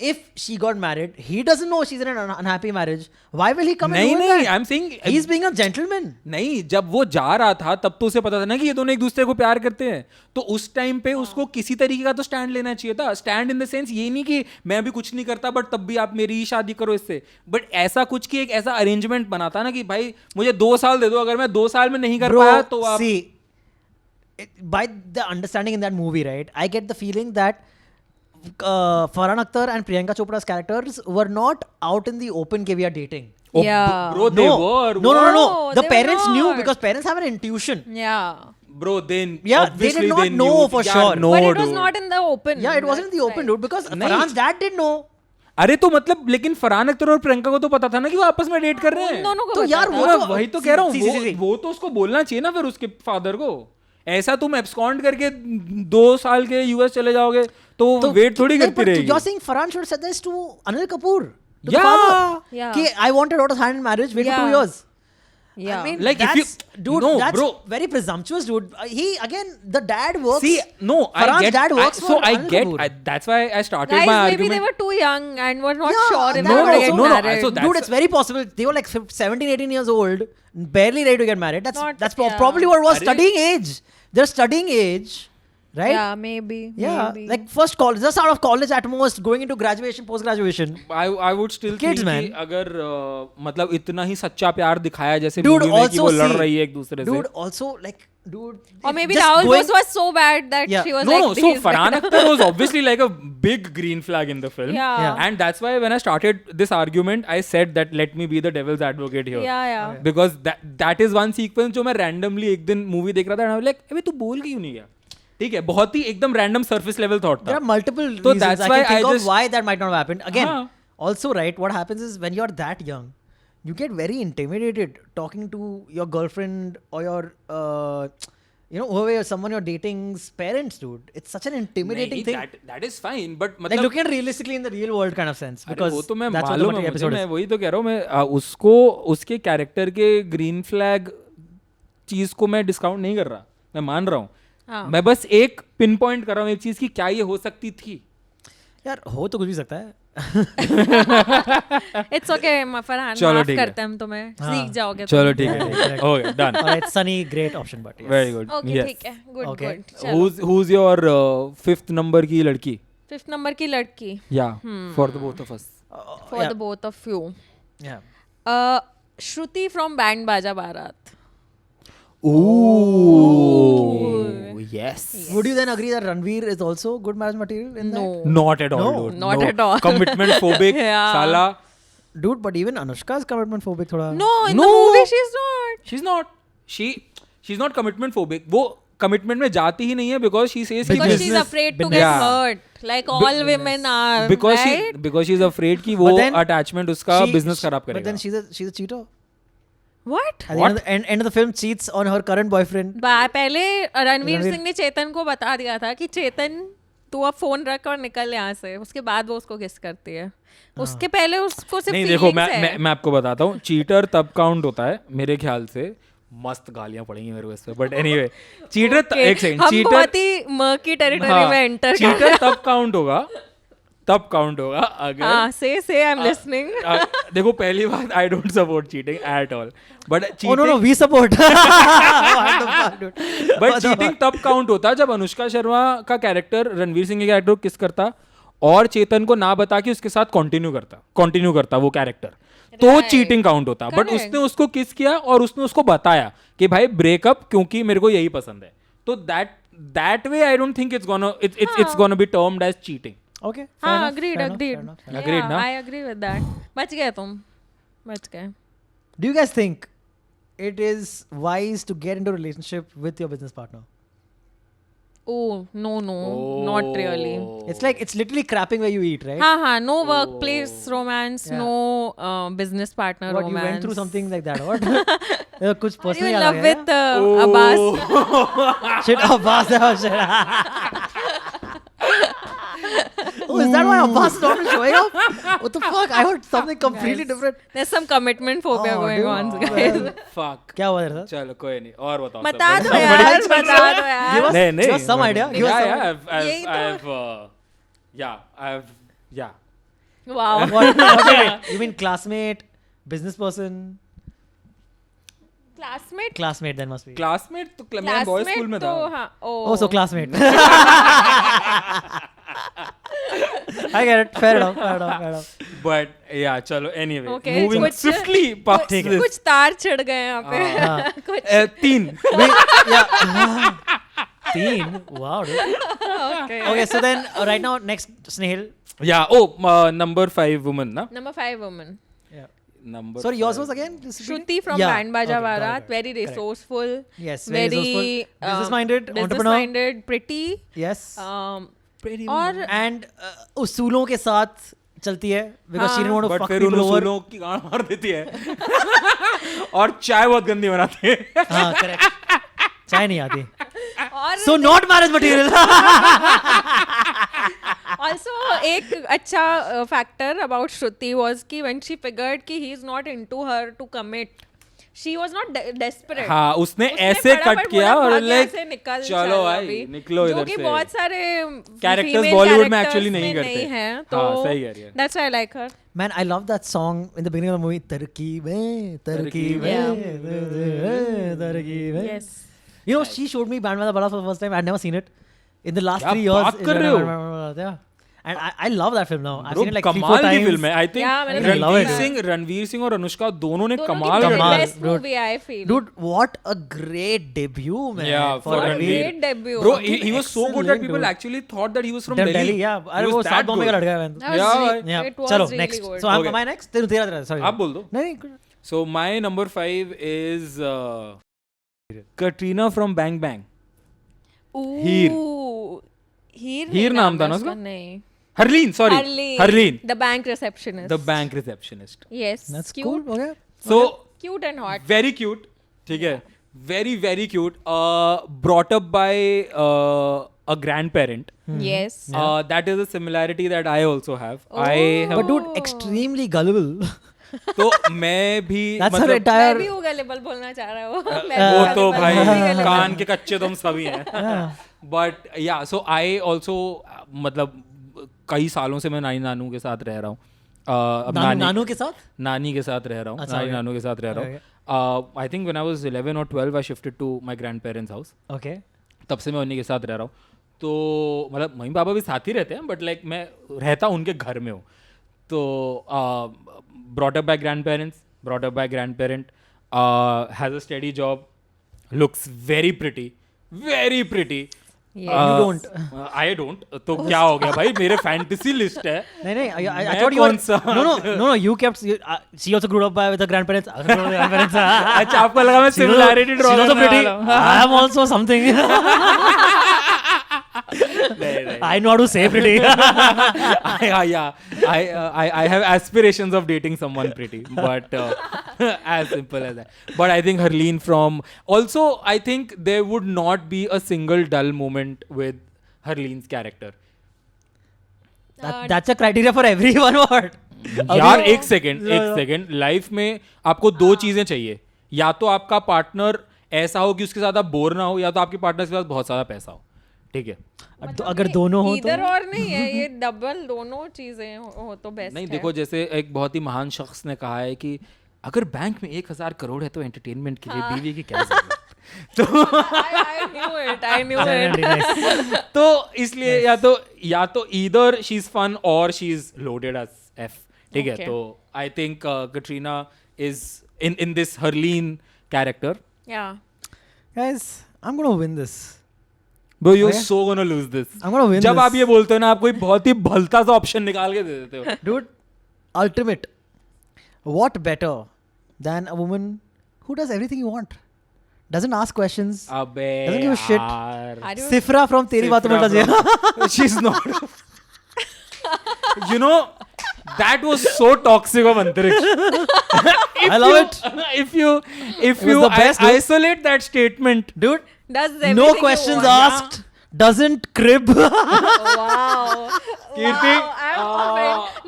If she got married, he doesn't know she's in an unhappy marriage. Why will he come and नहीं ruin नहीं, that? I'm saying He's being a gentleman. नहीं, जब वो जा रहा था तब तो उसे पता था ना कि ये दोनों एक दूसरे को प्यार करते हैं, तो उस टाइम पे उसको किसी तरीके का तो स्टैंड लेना चाहिए था. स्टैंड इन द सेंस ये नहीं कि मैं अभी कुछ नहीं करता बट तब भी आप मेरी ही शादी करो इससे, बट ऐसा कुछ कि एक ऐसा अरेंजमेंट बनाता ना कि भाई मुझे 2 साल दे दो, अगर मैं 2 साल में नहीं कर Bro, पाया तो आप. see, by the understanding in that movie, right, I get the feeling that Farhan Akhtar and Priyanka Chopra's characters were not out in the open कि we are dating. Oh, Yeah. bro, they no. were. No. No, The they were parents knew not. because parents have an intuition. Yeah. Bro, then Yeah, they obviously did not they know knew. for Yeah, sure. No, but it was dude. not in the open. Yeah, it wasn't in the That's open, right. dude, because नहीं. Farhan's dad did know. अरे तो मतलब लेकिन फरहान अख्तर और प्रियंका को तो पता था ना कि वो आपस में डेट कर रहे उन हैं. दोनों को तो पता यार था. वो मैं तो- वही तो कह रहा हूँ, see. वो तो उसको बोलना चाहिए ना फिर उसके फादर को. ऐसा तुम एब्सकॉन्ड करके 2 साल के यूएस चले जाओगे तो वेट थोड़ी नहीं, करती but रहेगी. You're saying Farhan should have said this to Anil Kapoor. To the Yeah. father. Yeah. कि I wanted daughter's hand in marriage, wait for 2 Yeah. years. Yeah. I mean, Like, if you- dude, No, that's bro. very presumptuous, dude. He again, the dad works. See, no, Farhan's I get. dad works so for I Anil get. Kapoor. That's why I started Guys, my maybe argument. they were too young and were not Yeah, sure if that they were going to also- get no, married. so Dude, it's very possible. They were like 17, 18 years old, barely ready to get married. That's Not- that's yeah. probably what was Arey- studying age. They're studying age, right? Yeah, maybe. Yeah, maybe. like first college, just out of college at most, going into graduation, post graduation. I would still Kids, think man. कि अगर मतलब इतना ही सच्चा प्यार दिखाया जैसे Dude, movie में कि also वो लड़ see- रही है एक दूसरे से. Dude, also like, dude. Or maybe just Rahul going- Bose was so bad that Yeah. she was No, like, no. So "He's Farhan better." Akhtar was obviously like a big green flag in the film. Yeah. And that's why when I started this argument, I said that let me be the devil's advocate here. Yeah, yeah. Because that is one sequence जो मैं randomly एक दिन movie देख रहा था and I was like, अबे तू बोल क्यों नहीं गया? ठीक है, बहुत ही एकदम random surface level thought There था. are multiple So reasons that's I why can think I of just- why that might not have happened. Again, हाँ. also, right, what happens is when you're that young, you get very intimidated talking to your girlfriend or your, whoever someone you're dating's parents, dude. It's such an intimidating नहीं, thing. that is fine, but Like मतलब looking at realistically in the real world kind of sense. अरे Because वो तो मैं that's what मालूम the है मुझे, episode मैं is. वही तो कह रहा हूँ मैं उसको उसके कैरेक्टर के ग्रीन फ्लैग चीज को मैं डिस्काउंट नहीं कर रहा, मैं मान रहा हूँ. हाँ. मैं बस एक पिन पॉइंट कर रहा हूँ एक चीज की क्या ये हो सकती थी. यार हो तो कुछ भी सकता है. It's okay, Farhan. चलो माफ ठीक है. करते हैं हम तुम्हें. हाँ. सीख जाओगे. चलो तुम. ठीक है, ठीक है. Okay, done. Alright, Sunny, great option, but yes. Very good. Okay, Yes. ठीक है. Good, Okay. good. चलो. Who's your fifth number की लड़की? 5th number की लड़की. Yeah, for the both of us. For yeah. the both of you. Yeah. Shruti from Band Baja Bharat. Ooh, yes. Would you then agree that Ranveer is also good marriage material in No. that? Not at all, No, dude. not at all. Commitment phobic, Yeah. साला. Dude, but even Anushka is commitment phobic thoda. No, in No. the movie she's not. She's not. She's not commitment phobic. वो commitment में जाती ही नहीं है because she says कि Because she's business- afraid to business. get Yeah. hurt. Like all women are. because right? she's afraid कि वो But then attachment उसका She- business खराब But then करेगा. she's a cheater. What? At the end of the film, cheats on her current boyfriend. पहले रणवीर रणवीर- सिंह ने चेतन को बता दिया था कि चेतन तू अब फोन रख और निकल यहाँ से. उसके बाद वो उसको किस करती है. उसके पहले उसको सिर्फ नहीं देखो feelings है. मैं आपको बताता हूँ. चीटर तब काउंट होता है मेरे ख्याल से. मस्त गालियां पड़ेंगी मेरे को इस पे बट एनीवे चीटर Okay. एक सेकंड हम चीटर बहुत ही मर्की टेरिटरी में एंटर चीटर तब काउंट होगा अगर हाँ से आई एम लिसनिंग. देखो पहली बात I don't support cheating at all but Oh no, we support. What the fuck, dude? But cheating तब काउंट होता जब अनुष्का शर्मा का कैरेक्टर रणवीर सिंह के कैरेक्टर को किस करता और चेतन को ना बता के उसके साथ कंटिन्यू करता वो कैरेक्टर तो चीटिंग काउंट होता. But Correct. उसने उसको किस किया और उसने उसको बताया कि भाई ब्रेकअप क्योंकि मेरे को यही पसंद है. तो that way I don't think it's gonna be termed as cheating. Okay. fair हाँ enough, agreed fair enough, agreed. fair enough, fair enough. Agreed, ना? I agree with that. बच गए तुम. बच गए. Do you guys think it is wise to get into a relationship with your business partner? Oh no not really. It's literally crapping where you eat, right? हाँ no workplace romance, Yeah. no business partner What, you romance. went through something like that? What? कुछ Are you personally in याद आ love गया with Abbas? Shit, Abbas. Oh, shit. Oh, is that why Abbas is not showing up? What the fuck? I heard something completely Guys, different. There's some commitment phobia Oh, going dude. on, Oh, guys. well. Fuck क्या हुआ तेरे साथ? चलो कोई नहीं और बताओ. बता सब. दो यार, बता दो यार. Give us- नहीं give us some idea. Give us some idea. यही तो. Yeah. Wow. What you mean classmate, business person? Classmate. Classmate then must be. Classmate तो मैं बॉयज स्कूल में था. तो हाँ. Oh, so classmate. I get it. Fair enough. But yeah, चलो anyway. Okay, Moving कुछ- swiftly past ठीक है. this. कुछ तार छिड़ गए यहाँ पे. हाँ. कुछ. 3. Yeah. Teen. Wow, dude. Okay. Okay, so then right now next Snehal. Yeah. Number 5 woman ना. Number 5 woman. Number. Sorry, yours 5. was again? Just repeat it. Shruti from Yeah. Band Baja Okay, got it, Bharat. got it. Very Correct. resourceful. Yes, very resourceful. Business-minded, entrepreneur. Business-minded, pretty. Yes. और And उसूलों के साथ चलती है because she didn't want to But fuck फिर उन people over. उसूलों की गांड मार देती है. और चाय बहुत गंदी बनाती है. हाँ, correct. चाय नहीं आती. और So not marriage material. also एक अच्छा factor about Shruti was कि when she figured कि he is not into her to commit, she was not desperate. हाँ उसने ऐसे कट किया और लाइक चलो भाई निकलो इधर से, जो कि बहुत सारे कैरेक्टर्स female बॉलीवुड में characters एक्चुअली नहीं में करते हैं, तो हाँ सही कह रही है that's why I like her. Man, I love that song in the beginning of the movie. तरकीबें तरकीबें. Yes. You know, she showed me Band Mela Bada for the first time. I'd never seen it in the last क्या 3 years. बात कर रहे हो? Yeah. And I love that film now. I've Bro, seen it like 3-4 कमाल की times. Film है आई Yeah, मैंने think love it. Ranveer Singh और अनुष्का दोनों ने दोनों कमाल की कमाल, best dude. movie I feel. Dude, what a great debut, man. Yeah, for for What a Ranveer. great debut. Bro, he was so good that Excellent, people dude. actually thought that he was from Delhi, Delhi. yeah. He अरे was वो that south Bombay का good. लड़का है. That was Yeah, re- Yeah. it was चलो really next. good. So Okay. am I next? तेरा sorry. आप बोल दो. नहीं. So my number 5 is Katrina from Bang Bang. Heer. Ooh. हीर हीर नहीं नाम था ना उसका? उसका? नहीं. Harleen, sorry. Harleen. The bank receptionist. The bank receptionist. Yes. That's cute. cool. Okay. So Cute and hot. very cute. ठीक है. Very very cute. Brought up by a grandparent. Yes. That is a similarity that I also have. I have. But dude, extremely gullible. तो मैं भी That's her मतलब मैं entire. भी वो गलेबल बोलना चाह रहा हूँ. वो तो भाई कान के कच्चे तुम सभी हैं बट या सो आई ऑल्सो मतलब कई सालों से मैं नानी नानू के साथ रह रहा हूँ अब नानू के साथ? नानी के साथ रह रहा हूँ अच्छा, नानी okay. नानू के साथ रह रहा हूँ I think when I was 11 or 12 I shifted to my grandparents house Okay. तब से मैं उन्हीं के साथ रह रहा हूँ तो मतलब मम्मी पापा भी साथ ही रहते हैं बट लाइक मैं रहता उनके घर में हूँ तो brought up by grandparents, brought up by grandparent, has a steady job, looks very pretty. Yeah. You don't. I don't. तो क्या हो गया भाई मेरे fantasy list है. नहीं. I मैं thought you were. कौन सा? No. You kept. She also grew up with her grandparents. I grew up with her grandparents. अच्छा आपको लगा मैं similarity draw She's also करने pretty. वाला हूँ. I am also something. नहीं. I know how to say pretty. I have aspirations of dating someone pretty, but as simple as that. But I think Harleen from also I think there would not be a single dull moment with Harleen's character. That's a criteria for everyone. What? यार एक second life में आपको दो चीजें चाहिए या तो आपका पार्टनर ऐसा हो कि उसके साथ आप बोर ना हो या तो आपके पार्टनर के पास बहुत सारा पैसा हो ठीक है अगर दोनों हो तो इधर और नहीं है ये डबल दोनों चीजें हो तो बेस्ट नहीं देखो जैसे एक बहुत ही महान शख्स ने कहा है कि अगर बैंक में 1000 करोड़ है तो एंटरटेनमेंट के लिए बीवी की क्या जरूरत तो I knew it. तो इसलिए या तो ईदर शी इज फन और she is loaded as F ठीक है Okay. तो I think Katrina is in this Harleen character Yeah. guys, I'm gonna win this. Bro, you're Okay. so gonna lose this. I'm gonna win जब this. आप ये बोलते हो ना आप कोई बहुत ही भलता सा ऑप्शन निकाल के दे देते हो Dude, ultimate. What better than a woman who does everything you want? Doesn't ask questions. अबे Doesn't give a shit. यार Are you Sifra from तेरी बातों में Sifra डजिया. from- she's not you know that was so toxic of Antariksh I love it. if you was the best, dude. isolate that statement Dude, Does no everything you questions want. asked. Doesn't crib. Wow. Kirti,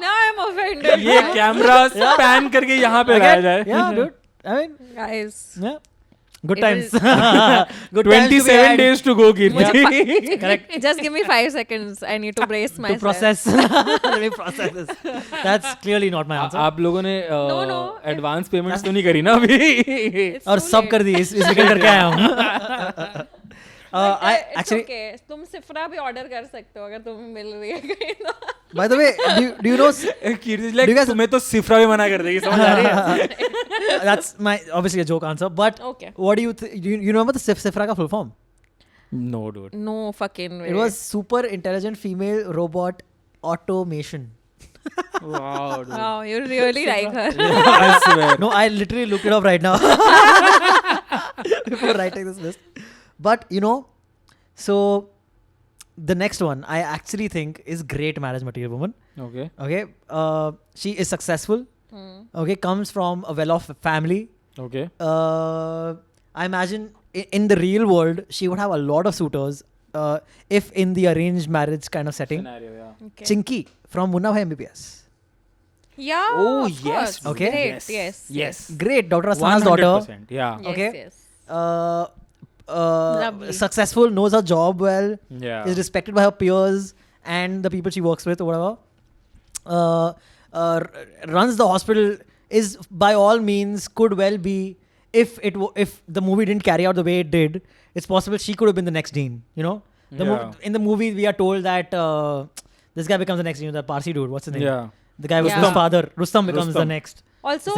Now I'm offended. ये camera pan करके यहाँ पे लाया जाए Yeah, dude. I mean, Guys. yeah. Good It times. is- Good times to be 27 had. days to go Kirti Correct. Just give me 5 seconds. I need to brace To myself. process. Let me process this. That's clearly not my answer. आप लोगों ने no. Advance payments तो नहीं करी ना अभी It's और too सब late. कर दी इस weekend करके आया हूँ. But, I it's actually, okay. तुम सिफरा भी ऑर्डर कर सकते हो अगर तुम्हें मिल रही है कहीं तो. by the way, do you know? Kirti Do like you guys- तुम्हें तो सिफरा भी मना कर देगी समझ आ रही है That's my obviously a joke answer. But Okay. what do you you remember the Sifra का full form? no dude No fucking way. It was super intelligent female robot automation. wow dude Wow, you really like her. I swear No, I literally looked it up right now before writing this list. But you know, so the next one I actually think is great marriage material woman. okay Okay, she is successful. Hmm. Okay, comes from a well-off family. okay I imagine in the real world she would have a lot of suitors if in the arranged marriage kind of setting. scenario yeah Okay. Chinky from Munna Bhai MBBS. Yeah. Oh, of yes. course. Okay. Great. Yes. Yes. Great, Dr. Asthana's daughter. 100%. Yeah. Yes. Okay. Yes. Uh, Lovely. successful, knows her job well, Yeah. is respected by her peers and the people she works with or whatever. Runs the hospital, is by all means could well be, if the movie didn't carry out the way it did, it's possible she could have been the next dean. You know, Yeah. in the movie we are told that this guy becomes the next dean. The Parsi dude, what's his name? Yeah. The guy with Yeah. his father, Rustam, becomes the Rustam. next. Also,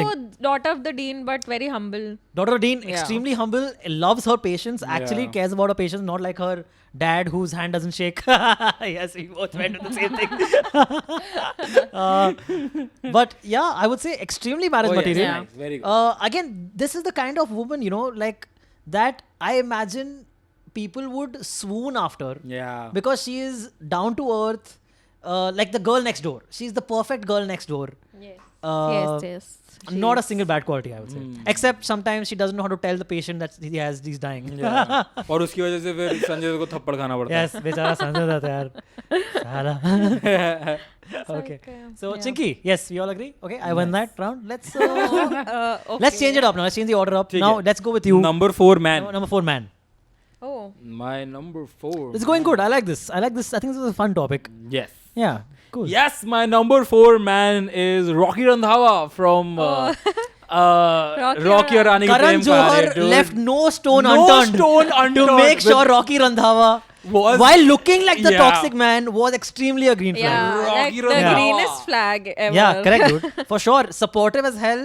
daughter of the dean, but very humble. Daughter Dean, Yeah. extremely humble, loves her patients, actually Yeah. cares about her patients, not like her dad whose hand doesn't shake. Yes, we both went with the same thing. But yeah, I would say extremely marriage Oh, yes. material. Yeah. Nice. Very good. Again, this is the kind of woman, you know, like that I imagine people would swoon after Yeah. because she is down to earth, like the girl next door. She's the perfect girl next door. Yes. Uh, Yes. Not a single bad quality, I would say. Except sometimes she doesn't know how to tell the patient that he's dying. Yeah. और उसकी वजह से फिर संजय दत्त को थप्पड़ खाना पड़ता है. Yes, बेचारा संजय दत्त यार. साला. Okay. So Chinky, yes, we all agree. Okay, I won that round. Let's Okay. let's change it up now. Let's change the order up. ठीक Now है. let's go with you. Number 4 man. Number 4 man. Oh. My number 4. It's going good. I like this. I think this is a fun topic. Yes. Yeah. Cool. Yes, my number 4 man is Rocky Randhawa from Rocky और रानी की Karan प्रेम कहानी, Johar dude. left no stone No unturned stone to unturned make sure with- Rocky Randhawa, Was- while looking like the Yeah. toxic man, was extremely a green flag. Yeah. Like Rocky the Randhawa. greenest flag ever. Yeah, correct, dude. For sure. Supportive as hell.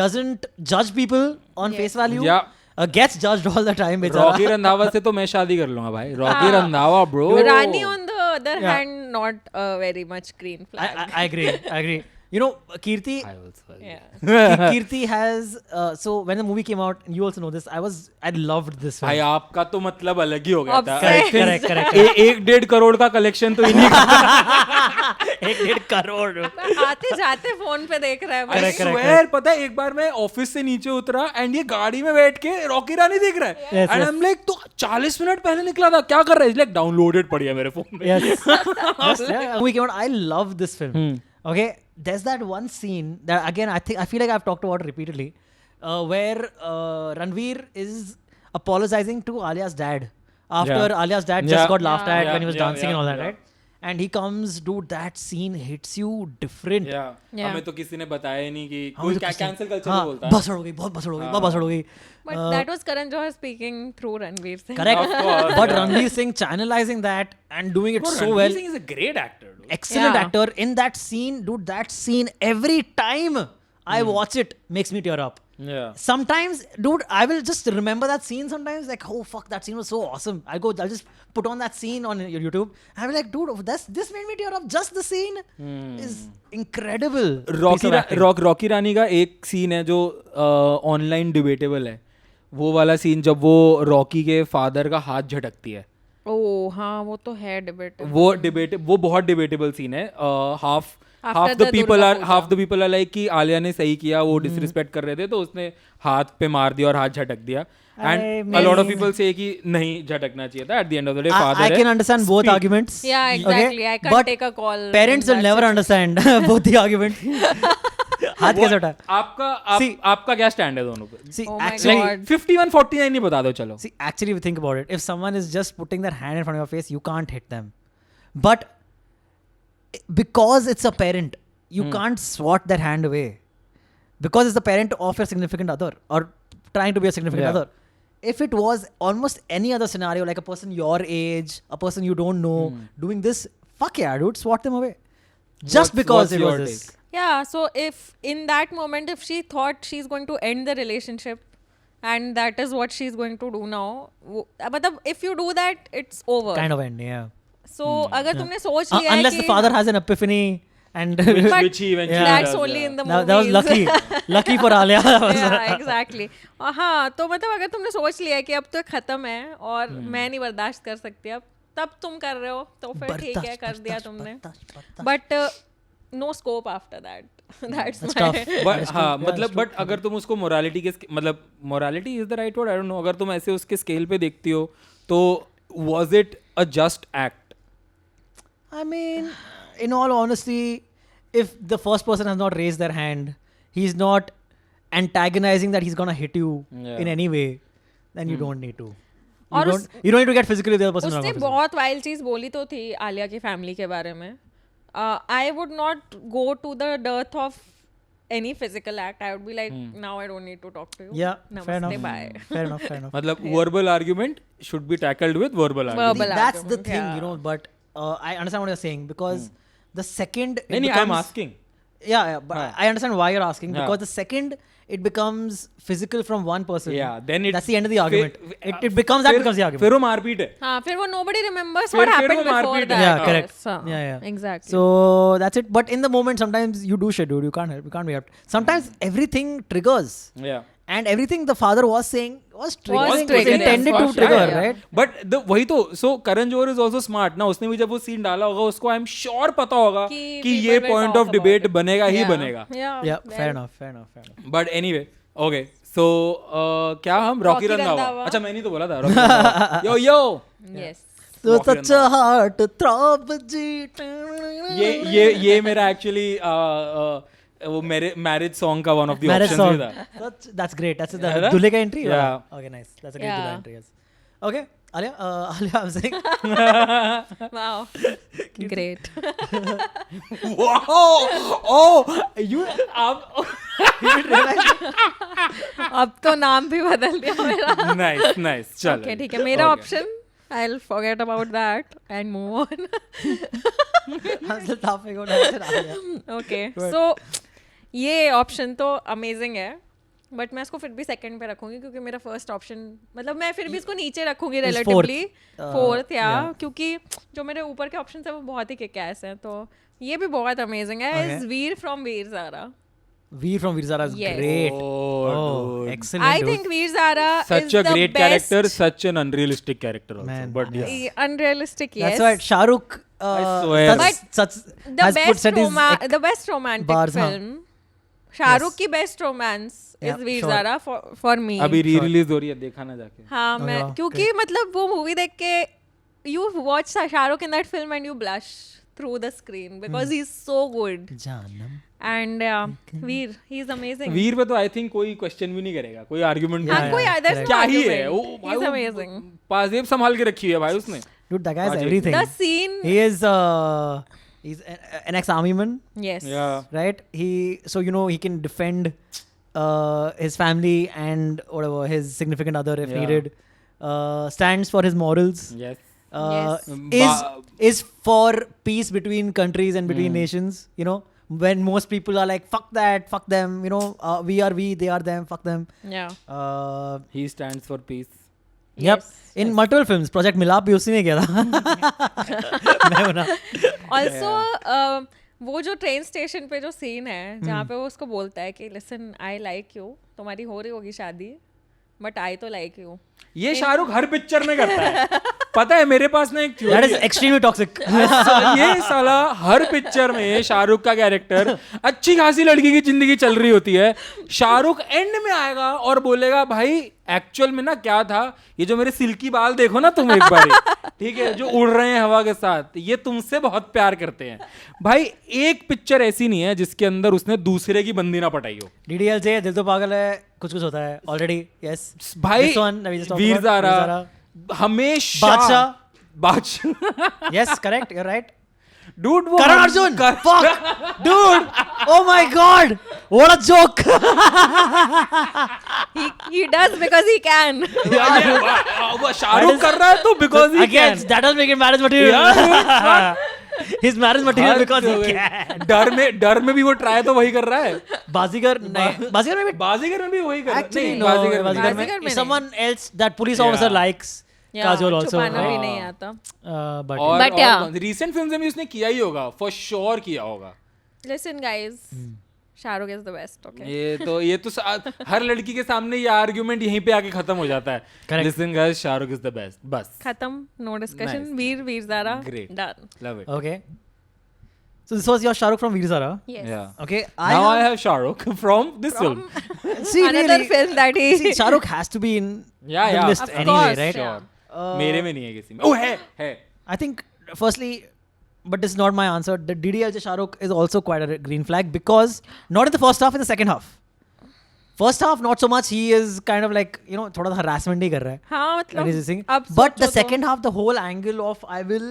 Doesn't judge people on face value. Yeah. Gets judged all the time. बेचारा. Rocky Randhawa से तो मैं शादी कर लूंगा भाई. Rocky Randhawa bro. Rani, on the other Yeah. hand, not very much green flag. I agree. I agree. You know, Kirti. I also agree. Yeah. Kirti has. So when the movie came out, you also know this. I loved this film. भाई आपका तो मतलब अलग ही हो गया था. Obsessed. Correct. 1.5 crore का collection तो इन्हीं का. 1.5 करोड़. आते जाते फोन पे देख रहा है भाई. I swear, पता है एक बार मैं ऑफिस से नीचे उतरा एंड ये गाड़ी में बैठ के रॉकी रानी देख रहा है. Yes, and I am like तो 40 मिनट पहले निकला था, क्या कर रहा है? लाइक डाउनलोडेड पड़ी है मेरे फोन में. Yes. Yeah. Movie came out. I love this film. Okay, there's that one scene that again I feel like I've talked about repeatedly, where Ranveer is apologizing to Alia's dad after Yeah. Alia's dad Yeah. just got laughed at Yeah, when he was yeah, dancing and all that, yeah. right? And he comes, dude, that scene hits you different. Yeah. Yeah. हमें तो किसी ने बताया ही नहीं कि हमें कोई तो किसी ने- कैंसिल कल्चर हाँ, बोलता है. बसड़ हो गई, बहुत बसड़ हो गई, बहुत बसड़ हो गई. But that was Karan Johar speaking through Ranveer Singh. Correct. Of course, But yeah. Ranveer Singh channelizing that and doing it Bro, so Ranveer well. Singh is a great actor, dude. Excellent Yeah. actor in that scene, dude. That scene, every time I watch it, makes me tear up. Yeah. Sometimes, dude, I will just remember that scene sometimes, like, oh fuck, that scene was so awesome. I'll just put on that scene on your YouTube. I'll be like, dude, oh, this made me tear up. Just the scene is incredible. piece of acting. Rocky Rani का एक scene है जो online debatable है. वो वाला scene जब वो Rocky के फादर का हाथ झटकती है. Oh, हाँ वो तो है डिबेट. वो बहुत डिबेटेबल सीन है. Half After the the people are like कि आलिया ने सही किया, वो डिसरिस्पेक्ट कर रहे थे तो उसने हाथ पे मार दिया और हाथ झटक दिया. And a lot of people से कि नहीं झटकना चाहिए था. At the end of the day father I can understand both arguments. Yeah, exactly. I can't but take a call. Parents in will that never situation. understand both the arguments. हाथ कैसे उठा? आपका क्या स्टैंड है दोनों पे? See, Oh my actually, God. 51-49 नहीं बता दो चलो. See, actually, if you think about it, if someone is just putting their hand in front of your face, you can't hit them. But because it's a parent, you can't swat their hand away. Because it's the parent of your significant other or trying to be a significant Yeah. other. If it was almost any other scenario, like a person your age, a person you don't know, doing this, fuck yeah, dude, swat them away. Just because what's it your was this. take? Yeah, so if in that moment, if she thought she's going to end the relationship and that is what she's going to do now, मतलब if you do that, it's over. Kind of end, yeah. So अगर तुमने सोच लिया Unless कि the father has an epiphany and But Which he eventually that's does, only yeah. in the that movies. was lucky for Alia. yeah, exactly. हाँ तो मतलब अगर तुमने सोच लिया कि अब तो खत्म है और मैं नहीं बर्दाश्त कर सकती अब, तब तुम कर रहे हो तो फिर ठीक है, कर दिया तुमने. But no scope after that. That's my tough. But हाँ मतलब बट अगर तुम उसको मोरालिटी के मतलब morality is the right word, I don't know, अगर तुम ऐसे उसके स्केल पे देखती हो तो was it a just act? I mean, in all honesty, if the first person has not raised their hand, he's not antagonizing that he's gonna hit you Yeah. in any way, then you don't need to. और You don't need to get physically with the other person. उसने बहुत wild चीज बोली तो थी आलिया की family के बारे में. I would not go to the depth of any physical act. I would be like, now I don't need to talk to you. Yeah, Namaste, fair enough. bye. Fair enough. Fair enough. मतलब verbal argument should be tackled with verbal argument. Verbal That's the argument, thing, yeah. you know. But I understand what you're saying because the second it नहीं, I'm becomes- asking. Yeah, but I understand why you're asking Yeah. because the second it becomes physical from one person, Yeah, then it. that's the end of the argument. It becomes that becomes the argument. फिर वो मारपीट है. हाँ, फिर वो nobody remembers फिर what happened वो before मारपीट that. है. Yeah, correct. हाँ, Yeah. exactly. So that's it. But in the moment, sometimes you do shit, dude. You can't help. You can't be helped. Sometimes everything triggers, Yeah. and everything the father was saying was triggering. Was triggering, intended for to sure. trigger, Yeah, yeah. right? But वही तो सो Karan Johar is also smart ना. उसने भी जब वो scene डाला होगा उसको आई एम श्योर पता होगा कि कि people ये will point talk of about debate it. बनेगा ही Yeah. बनेगा. Yeah. Fair enough. Fair enough. Fair enough. But anyway okay so क्या हम रॉकी Rocky रंधावा. रंधावा. अच्छा मैंने तो बोला था Rocky Randhawa. Yo Yes. So Rocky such a heart throb, ये मेरा एक्चुअली वो मेरे मैरिज सॉन्ग का one of the marriage options song. भी था. That's great. That's the Yeah, Dulhe ka entry. Yeah. Okay, nice. That's a great Yeah. Dulhe entry. Yes. Okay, Alia, I'm saying. Wow. Great. Oh, you आप अब तो नाम भी बदल दिया मेरा. नाइस चल. Okay, ठीक है. मेरा option I'll forget about that and move on. I'm still laughing on Alia. Okay. Right. So ये ऑप्शन तो अमेजिंग है बट मैं इसको फिर भी सेकंड पे रखूंगी क्योंकि मेरा फर्स्ट ऑप्शन मतलब मैं फिर भी इसको नीचे रखूंगी Is रिलेटिवली fourth. फोर्थ या Yeah. क्योंकि जो मेरे ऊपर के ऑप्शन है वो बहुत ही किक-एस हैं तो ये भी बहुत अमेजिंग है. Okay. Is Veer from Veer Zaara. Veer from Veer Zara is Yes. great. Oh, dude. Excellent. I dude. think Veer Zara Such is a the great best. character, such an unrealistic character also. Man, But yes. yeah. Unrealistic, yes. That's why Shah Rukh. I swear. Such the has put set his the best romantic bars, हाँ. film. Shahrukh Yes. की best romance Yeah, is Veer sure. Zaara for me. अभी re release हो रही है, देखा ना जाके. हाँ Oh, मैं yeah, क्योंकि मतलब वो मूवी देख के you watch Shahrukh in that film and you blush through the screen because he is so good Janam. And Veer he is amazing. Veer पे तो आई थिंक कोई क्वेश्चन भी नहीं करेगा, कोई आर्गुमेंट Yeah, हाँ नहीं. कोई yeah, there's no क्या ही है argument. वो भाई. He's वो amazing. पाजेब संभाल के रखी है भाई उसने. Dude, that guy is Ajay. everything. The scene. He is he's an ex-army man, Yes. Yeah. right? So you know he can defend his family and whatever his significant other if Yeah. needed. Stands for his morals. Yes. Yes. Is for peace between countries and between nations. You know, when most people are like, "Fuck that, fuck them." You know, we are we, they are them. Fuck them. Yeah. He stands for peace. Yep. Yes. In multiple films, Project Milap भी उसी ने किया था. मैं बना. Also वो जो train station पे जो सीन है जहाँ पे वो उसको बोलता है कि लिसन आई लाइक यू, तुम्हारी हो रही होगी शादी बट आई तो लाइक यू. ये शाहरुख हर पिक्चर में करता है. पता है मेरे पास ना एक That theory is है. extremely toxic. ये साला हर पिक्चर में शाहरुख का कैरेक्टर अच्छी खासी लड़की की जिंदगी चल रही होती है, शाहरुख एंड में आएगा और बोलेगा भाई एक्चुअल में ना क्या था, ये जो मेरे सिल्की बाल देखो ना तुम एक बारी, ठीक है, जो उड़ रहे हैं हवा के साथ, ये तुमसे बहुत प्यार करते हैं. भाई एक पिक्चर ऐसी नहीं है जिसके अंदर उसने दूसरे की बंदी ना पटाई हो. DDL से दिल तो पागल है, कुछ कुछ होता है ऑलरेडी. यस भाई This one that we just talked Veer about, Zaara हमेशा बादशाह. Yes, correct, you're right. Dude वो Karan Arjun, fuck, dude, oh my god, what a joke. He does because he can. वो शाहरुख कर रहा है तो because he Again, can. that was making marriage material. His marriage material because he can. डर में भी वो ट्राई तो वही कर रहा है. बाजीगर नहीं, बाजीगर में भी बाजीगर में भी वही कर रहा है. actually नहीं, no, बाजीगर में बाजीगर बाजीगर में में someone else that police Yeah. officer likes. Yeah, Kajol also. छुपाना भी right? नहीं आता. But और But yeah. रिसेंट फिल्म्स में भी उसने किया ही होगा, फॉर श्योर किया होगा. Listen guys, Shahrukh is the best. Okay. ये तो हर लड़की के सामने ये आर्गुमेंट यहीं पे आके खत्म हो जाता है. Correct. Listen guys, Shahrukh is the best. बस. खत्म. No discussion. Nice. Veer Zaara. Great. Done. Love it. okay. So this was your Shah Rukh from Veer Zara. Yes. Yeah. Okay. Now I have Shahrukh from this film. See, Another really, film that he. see, Shah Rukh has to be in Yeah, the yeah. list Of anyway, course, right? yeah. मेरे में नहीं है किसी में. Oh है. I think firstly, but this is not my answer. The DDLJ Shah Rukh is also quite a green flag because not in the first half, in the second half. First half, not so much. He is kind of like, you know, थोड़ा harassment ही कर रहा है. हाँ मतलब When he's singing. अब But the सोचो तो- second half, the whole angle of I will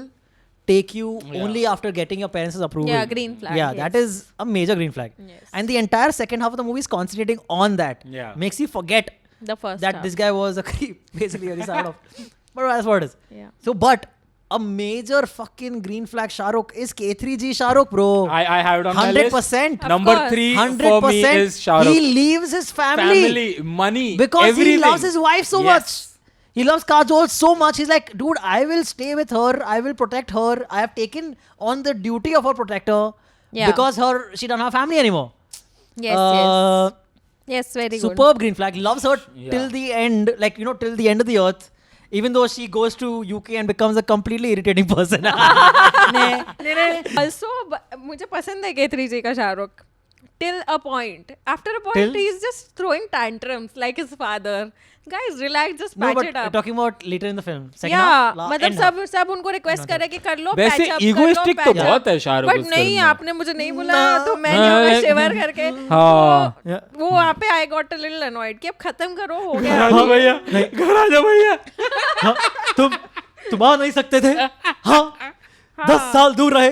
take you only after getting your parents' approval. Yeah, green flag, Yeah, yes. that is a major green flag. Yes. And the entire second half of the movie is concentrating on that. Yeah. Makes you forget the first that half. this guy was a creep, basically, on the side of. But that's what it is. Yeah. So, but a major fucking green flag Shah Rukh is K3G Shah Rukh, bro. I have it on my list. 100%. Number course. 3 100%. for me is Shah Rukh. He leaves his family, money, because everything. he loves his wife so Yes. much. He loves Kajol so much. He's like, dude, I will stay with her. I will protect her. I have taken on the duty of her protector Yeah. because she doesn't have family anymore. Yes, Uh, yes, very good. Superb green flag. Loves her Yeah. till the end, like, you know, till the end of the earth. Even though she goes to UK and becomes a completely irritating person. Also, मुझे पसंद है K3G का Shahrukh. Till a point. After a point, Till? he's just throwing tantrums like his father. Guys, relax, just No, patch but it up. talking about later in the film. Second Yeah, half, मतलब end half. सब उनको request करे कि कर लो वैसे patch up, कर लो, egoistic तो patch up. बहुत है शाहरुख But उस नहीं, film में। आपने मुझे नहीं बुलाया तो मैं नहीं हाँ, होगा शिवर करके. हाँ। वो वहाँ पे I got a little annoyed कि अब खत्म करो, हो गया. हाँ भैया, घर आ जाओ भैया. हाँ, तुम आ नहीं सकते थे. हाँ, 10 साल दूर रहे,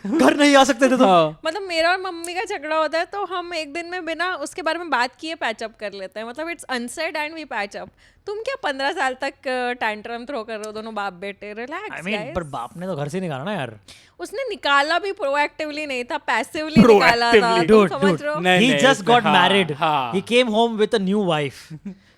घर नहीं आ सकते थे तुम. हाँ. मतलब मेरा और मम्मी का झगड़ा होता है तो हम एक दिन में बिना उसके बारे में बात किए पैच अप कर लेते हैं. मतलब it's unsaid and we patch up. तुम क्या 15 साल तक टैंट्रम थ्रो कर रहे हो दोनों बाप बेटे. रिलैक्स I mean, पर बाप ने तो घर से निकाला ना यार. उसने निकाला भी प्रोएक्टिवली नहीं था, पैसिवली निकाला था. Proactively. तुम Dude, समझ dude. रहे हो? नहीं, He नहीं, just got हाँ, married. हाँ. He came home with a new wife.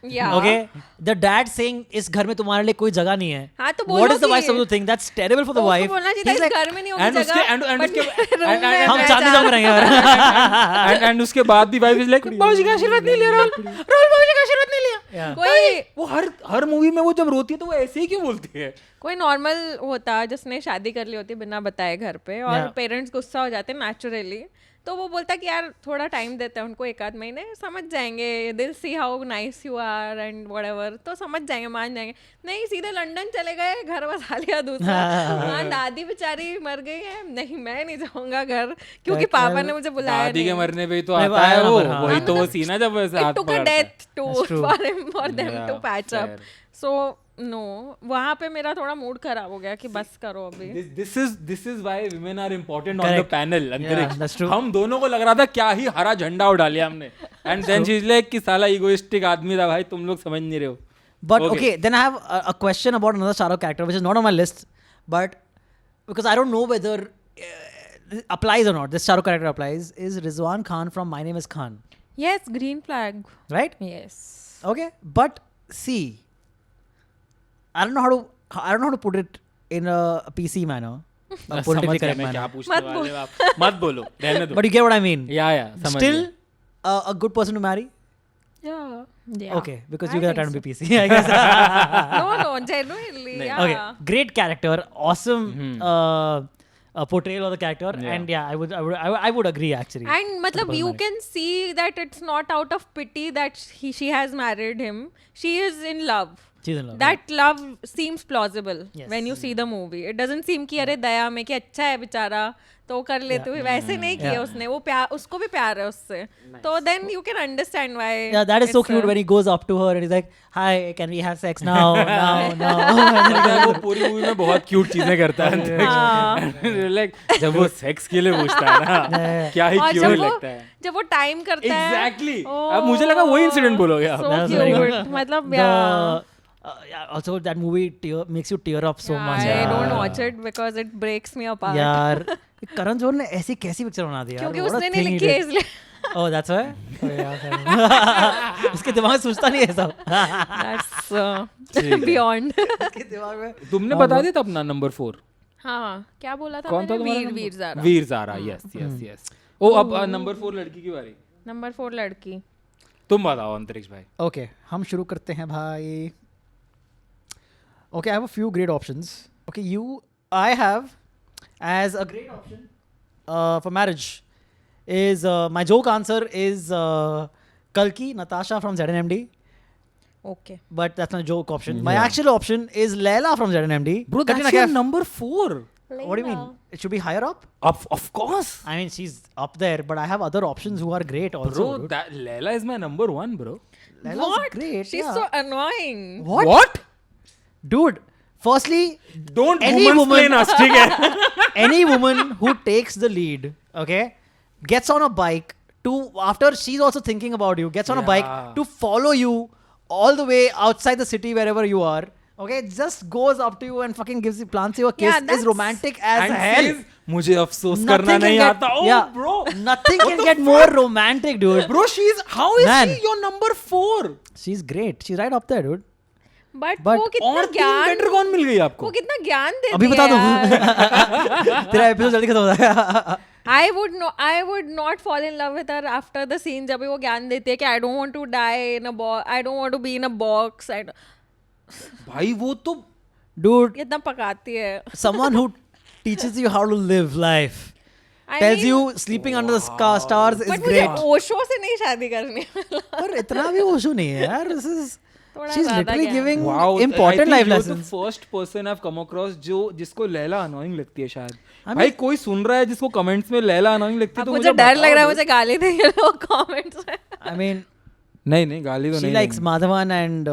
Yeah. Okay? The dad saying इस घर में तुम्हारे लिए कोई जगह नहीं है. हाँ, तो What is the बोलो wife कि- supposed to think? That's terrible for the तो उसको wife. बोलना चाहिए था, He's इस like, घर में नहीं होगी and उसके- जगह, and but उसके- मेरे room and- में हम मैं चांदनी जा- चौक में रहेंगे यार. and उसके बाद भी वाइफ इज लाइक बाबूजी का आशीर्वाद नहीं लिया राहुल बाबूजी का आशीर्वाद नहीं लिया. Yeah. कोई वो हर मूवी में वो जब रोती है तो वो ऐसे ही क्यों बोलती है. कोई नॉर्मल होता जिसने शादी कर ली होती बिना बताए घर पे और Yeah. पेरेंट्स गुस्सा हो जाते नेचुरली, तो वो बोलता कि यार थोड़ा टाइम देते हैं उनको, 1 आध महीने समझ जाएंगे, दिल see how nice you are and whatever, तो समझ जाएंगे, मान जाएंगे. नहीं, सीधे लंदन चले गए, घर बसा लिया दूसरा. हाँ, दादी बेचारी मर गई है, नहीं मैं नहीं जाऊंगा घर क्योंकि पापा ने मुझे बुलाया दादी के नहीं. मरने पे ही तो नहीं, आता है आया वो. ना, हाँ. वही तो वो सीन है जब वैसे It हाथ took a पकड़ता है. death to That's true. for them Yeah, to patch up. fair. So no, वहाँ पे मेरा थोड़ा मूड खराब हो गया कि बस करो अभी. This is why women are important on the Correct. panel. अंतरिक्ष. that's true. हम दोनों को लग रहा था क्या ही हरा झंडा उड़ा लिया हमने. And then she's like कि साला egoistic आदमी था भाई, तुम लोग समझ नहीं रहे हो. But Okay. okay, then I have a question about another Shah Rukh character which is not on my list, but because I don't know whether it applies or not, this Shah Rukh character applies, is Rizwan Khan from My Name is Khan, Yes, green flag. right? Yes. Okay, but see, I don't know how to put it in a PC manner, a politically समझ गया correct मैं क्या manner. पूछने मत वाले हो आप. मत बोलो, रहने दो. But you get what I mean. या समझ Still, गया. a good person to marry. Yeah. Yeah. Okay, because I you get think time to so. be PC, I guess. No, genuinely. Yeah. Okay, great character, awesome portrayal of the character, Yeah. and yeah, I would agree actually. And matlab, person you married. can see that it's not out of pity that she has married him. She is in love. She's in love. That love seems plausible Yes. when you see the movie. It doesn't seem कि अरे दया में कि अच्छा है बेचारा तो कर लेते हुए, वैसे नहीं किया Yeah. उसने. वो प्यार, उसको भी प्यार है उससे. तो then you can understand why. Yeah, that is so it's cute when he goes up to her and he's like, "Hi, can we have sex now? now." पता है वो पूरी मूवी में बहुत क्यूट चीजें करता है. Like जब वो सेक्स के लिए पूछता है ना, क्या ही और क्यूट लगता है. जब वो टाइम करता है. Exactly. अब मुझे लगा वही इंसिडेंट बोलोगे आप. So That's very cute. good. मतलब The, yeah. yeah, also that movie makes you tear up so much. I यार. don't watch it because it breaks me apart. यार, करण जौहर ने ऐसी कैसी पिक्चर बना दी यार. क्योंकि What a उसने thing नहीं he लिखी है did. इसलिए. Oh, that's why. Oh, yeah, fair enough. उसके दिमाग में सोचता नहीं है सब. That's beyond. उसके दिमाग में. तुमने बता दिया था अपना नंबर 4. हाँ, क्या बोला था कौन था मैंने? तुम्हारा वीर number? ज़ारा. वीर ज़ारा. यस. ओ अब नंबर 4 लड़की की बारी. नंबर 4 लड़की. तुम बताओ अंतरिक्ष भाई. Okay, हम शुरू करते हैं भाई. Okay, I have a few great options. Okay, I have as a great option for marriage is my joke answer is Kalki Natasha from ZNMD, Okay. but that's not a joke option. My Yeah. actual option is Leila from ZNMD. Bro, Katrina that's your Kaif. number 4. What do you mean? It should be higher up? Of course. I mean, she's up there, but I have other options who are great also. Bro, dude. that Layla is my number one, bro. Laila's What? great. She's yeah. so annoying. What? Dude, firstly, Don't any woman woman, us, ठीक है? any woman who takes the lead, okay, gets on a bike to, after she's also thinking about you, gets on a bike Yeah. to follow you all the way outside the city wherever you are. Okay, just goes up to you and fucking plants you a kiss. Yeah, Is that's- romantic as And hell. says, मुझे अफसोस Nothing करना can नहीं get- आता. Oh, yeah, bro. Nothing can get more romantic, dude. Bro, how is Man. she your number 4? She's great. She's right up there, dude. But But- वो कितना और 3 ज्ञान better कौन मिल गई आपको? वो कितना ज्ञान देती अभी बता है दूं यार. तेरा एपिसोड जल्दी खत्म हो जाएगा. I would not fall in love with her after the scene जब वो ज्ञान देती है कि I don't want to die in a box, I don't want to be in a box. भाई वो तो Dude, कितना पकाती है. someone who teaches you how to live life, I tells mean, you sleeping under the stars is but मुझे great. Osho से नहीं शादी करनी. पर इतना भी ओशो नहीं है यार. This is थोड़ा she's ज़्यादा literally ज्ञान. giving wow, important I think life you're lessons. the first person I've come across जिसको लैला annoying लगती है शायद. I भाई कोई सुन रहा है जिसको कमेंट्स में लैला annoying लगती है तो मुझे डर लग रहा है मुझे गाली देंगे लोग कमेंट्स में. I mean, नहीं गाली तो she नहीं likes Madhavan and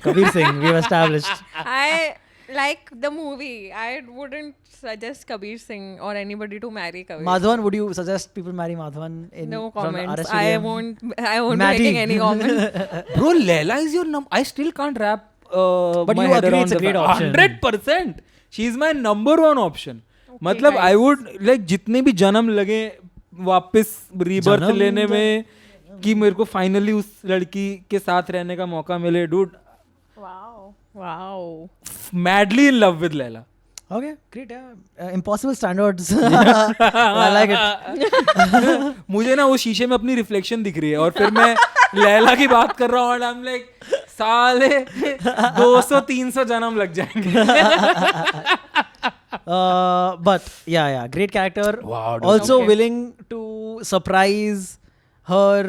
Kabir Singh. We've established. I like the movie. I wouldn't suggest Kabir Singh or anybody to marry Kabir. Madhavan, would you suggest people marry Madhavan? No from comments. RSUDM? I won't be Maddie. making any comment. Bro, Layla is your number. I still can't wrap But my you head agree around it's a the great fact. option. 100%. She is my number one option. मतलब I would like जितने भी जन्म लगे वापस rebirth जन्म लेने में कि मेरे को finally उस लड़की के साथ रहने का मौका मिले, dude. Wow. Madly in love with Layla. Okay, great. Yeah. Impossible standards. I like it. मुझे ना वो शीशे में अपनी रिफ्लेक्शन दिख रही है और फिर मैं लैला की बात कर रहा हूँ और I'm like साले 200-300 जन्म लग जाएंगे. But yeah, great character. Wow, dude. Also Okay. willing to surprise her,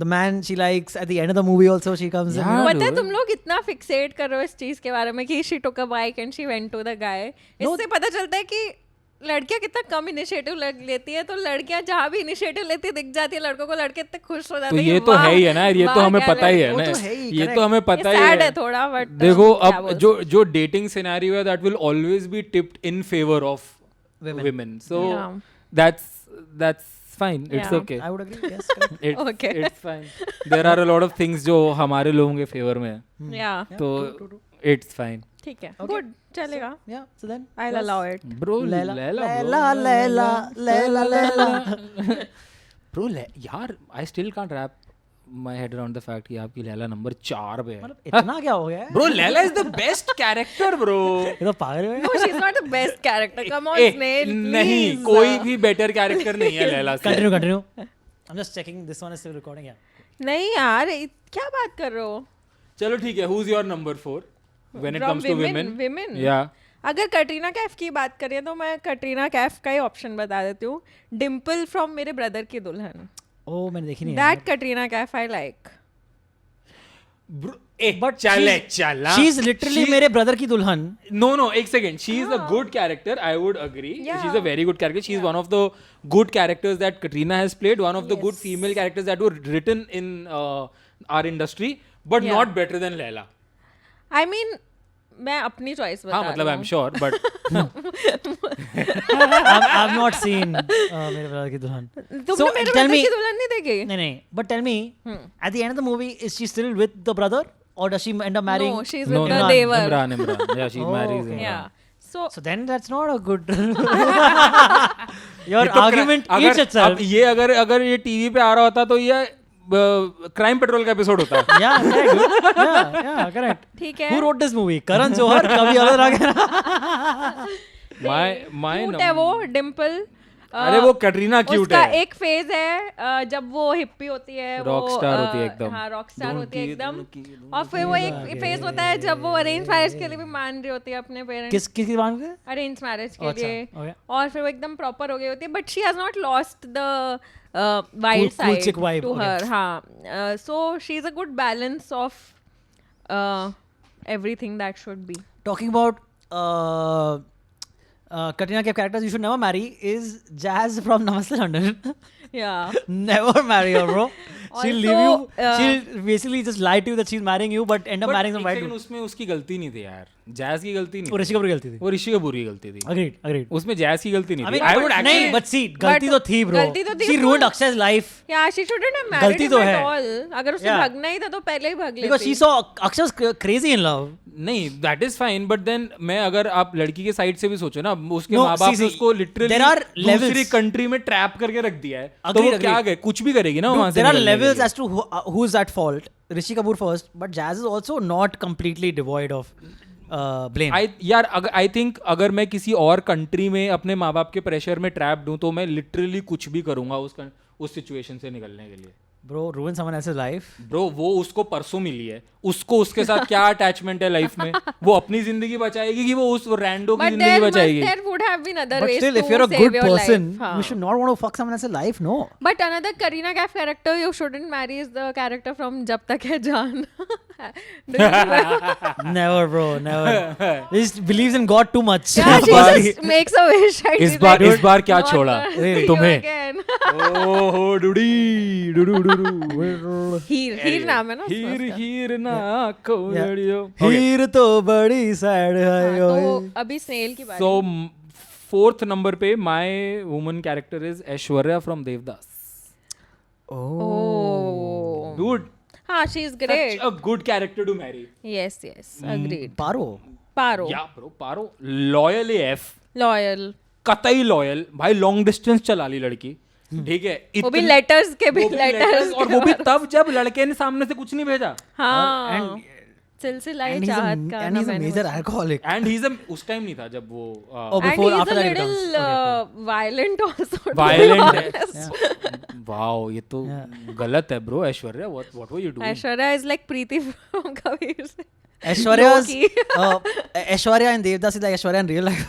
the man she likes at the end of the movie. Also, she comes in. Yeah. पता है dude. तुम लोग इतना फिक्सेट कर रहे हो इस चीज के बारे में कि she took a bike and she went to the guy. इससे पता चलता है कि लड़कियां कितना कम इनिशिएटिव लेती है. तो लड़कियां जहाँ भी इनिशिएटिव लेती दिख जाती है लड़कों को, लड़के इतने खुश हो जाते तो हैं. ये तो है ही है ना, ये तो हमें पता ही है वो ना, तो है ही, ये correct. तो हमें पता ही सैड है है. थोड़ा बट देखो अब जो डेटिंग सिनेरियो है that will always be tipped in favour of women. So Yeah. that's fine. It's Yeah. okay. I would agree. Yes, correct. Okay. It's fine. There are a lot of things जो हमारे लोगों के favour में है. या तो it's fine. ठीक है, गुड चलेगा. Yeah. So then, I'll allow it. Bro, Layla, Layla, Layla. bro, यार I still can't wrap my head around the fact कि आपकी लैला नंबर 4 पे है. मतलब इतना क्या हो गया है? Bro, Layla is the best character, bro. ये तो पागल है. No, she's not the best character. Come on, A, Snail, नहीं please. कोई भी बेटर कैरेक्टर नहीं है लैला से. Continue. I'm just checking. This one is still recording. Yeah. नहीं यार, क्या बात कर रहे हो? चलो ठीक है. Who's your number 4 when it From comes to women? women? Yeah. अगर कटरीना कैफ की बात करें तो मैं कटरीना कैफ का ही ऑप्शन बता देती हूँ. डिम्पल फ्रॉम मेरे ब्रदर की दुल्हन. Oh, मैंने देखी नहीं है. That Katrina Kaif I like. Bro, But चला. she's literally मेरे brother की दुल्हन. No, एक second. She is a good character. I would agree. Yeah. She's a very good character. She's one of the good characters that Katrina has played. One of the good female characters that were written in our industry, but Yeah. not better than Layla. I mean, मैं अपनी choice बता हाँ रही मतलब हूँ. I'm sure, but I've not seen मेरे brother की दुल्हन. तुमने So, मेरे tell ब्रदर me- की दुल्हन नहीं देखी? नहीं. But tell me, at the end of the movie, is she still with the brother, or does she end up marrying? No, she's no, with the no, Devar. Imran. Yeah, she Oh, marries okay. Imran. Yeah. So So then that's not a good. Your ये तो argument अगर- eats itself. अब ये अगर ये TV पे आ रहा होता तो ये क्राइम पेट्रोल का एपिसोड होता. Yeah, correct. Dude. Yeah, correct. ठीक है. Who wrote this movie? Karan Johar, कभी अलग आ गया. My क्यूट है वो डिम्पल. अरे वो कटरीना क्यूट उसका है. एक फेज है जब वो हिप्पी होती है, Rock वो star होती है एकदम. हाँ रॉक स्टार Don't होती है की- एकदम. don't की- और फिर वो एक फेज होता है जब वो अरेंज मैरिज के लिए भी मान रही होती है अपने पेरेंट्स. किसकी बात कर? अरेंज मैरिज के अच्छा, लिए. okay. और फिर वो एकदम प्रॉपर हो गई होती है, but she has not lost the wild cool chick side vibe, too okay. Her. हाँ, so she is a good balance of everything that should be. Talking about Katrina Kaif characters you should never marry is Jazz from Namaste London. Yeah. Never marry her, bro. She'll leave you. Also, She'll basically just lie to you that she's marrying you, but end up marrying some white dude. उसमें उसकी गलती नहीं थी यार, jazz की गलती नहीं वो थी, ऋषि कपूर की गलती थी. वो ऋषि कपूर की गलती थी. Agreed. उसमें जैज की गलती नहीं I थी. mean, I would actually नहीं, but see, गलती तो थी, bro. गलती तो थी, She of ruined course. Akshay's life. Yeah, she shouldn't have married गलती him तो at है. all. अगर उसे Yeah. भागना ही था तो पहले ही भाग लेती. Because she saw Akshay was crazy in love. नहीं, that is fine, but then मैं अगर आप लड़की के साइड से भी सोचो ना, उसके No, माँ बाप see, ने उसको लिटरली there are levels. दूसरी कंट्री में ट्रैप करके रख दिया है, तो Agreed, वो क्या agreed. करे, कुछ भी करेगी ना वहां से There are निकलने के levels लिए. as to who's at fault. Rishi Kapoor first, but Jazz is also not completely devoid of blame. I think अगर मैं किसी और कंट्री में अपने माँ बाप के प्रेशर में ट्रैप दूं तो मैं लिटरली कुछ भी करूंगा उस सिचुएशन से निकलने के लिए. Bro, ruin someone else's life. Bro, वो उसको परसों मिली है, उसको उसके साथ क्या अटैचमेंट है लाइफ में, वो अपनी जिंदगी बचाएगी कि वो उस रैंडो की But जिंदगी बचाएगी. there would have been other But ways still, to if you're a save good your person, life. हाँ. you should not want to fuck someone else's life, no. But another Kareena Kaif character you shouldn't marry is the character from Jab Tak Hai Jaan. Do you remember? Never, bro, never. He just believes in God too much. Yeah, she Bali. just makes a wish. and इस she's बार like, इस बार क्या "Not छोड़ा gonna see you तुम्हें? again." ओहो डुडी डुडू डुडू. हीर नाम है ना उसका. हीर हीर ना कोड़ियो. हीर तो बड़ी सैड है. तो अभी स्नेल की बात. So fourth number पे my woman character is Aishwarya from Devdas. Oh. Dude, हाँ, she is such great. a good character to marry. Yes, agreed. Paro. Paro. Yeah, bro, Paro loyal AF. Loyal. कतई loyal भाई, long distance चला ली लड़की, ठीक है, वो भी letters के भी वो भी लेटर्स letters, और वो भी तब जब लड़के ने सामने से कुछ नहीं भेजा. हाँ. सिलसिला And he's चाहत का and he's a major alcoholic. And he is उस टाइम नहीं था जब वो Oh, And before, he's after a that it little comes. violent also. to be violent honest. है. वाओ, ये तो गलत है bro. Aishwarya, what were you doing? Aishwarya is like Preeti from Kabir. Aishwarya's Low-key. Aishwarya and Devdas is like Aishwarya in real life.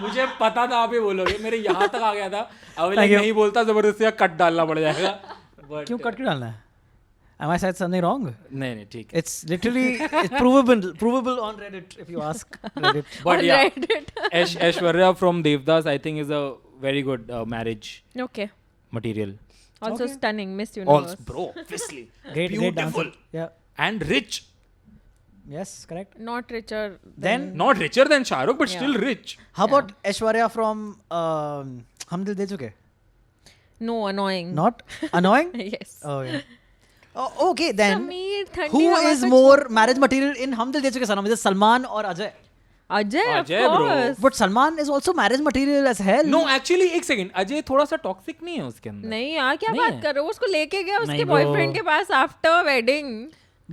मुझे पता था आप ये बोलोगे, मेरे यहाँ तक आ गया था. अब Thank you. नहीं बोलता, जबरदस्ती कट डालना पड़ जाएगा. But क्यों कट क्यों डालना है? Am I said something wrong? नहीं ठीक है. It's literally it's provable on Reddit if you ask Reddit. But On yeah, Reddit. Aishwarya from Devdas I think is a very good marriage Okay. material. Also Okay. stunning, Miss Also, Universe. bro, obviously. Great Beautiful dancer. Yeah. and rich. Yes, correct. Not richer. Then Not richer than Shah Rukh, but Yeah. still rich. how about Aishwarya from Hum Dil De Chuke? No, annoying. Not annoying? Yes. Oh yeah. Oh, okay then. Sameer, Who Thandi Hawa is Ka more marriage material in Hum Dil De Chuke Sanam? Is it Salman or Ajay? Ajay, of Ajay, bro. course. But Salman is also marriage material as hell. No, actually एक second, Ajay थोड़ा सा toxic नहीं है उसके अंदर. नहीं यार, क्या नहीं बात है. कर रहे हो? उसको लेके गया उसके नहीं, bro. बॉयफ्रेंड के पास after wedding,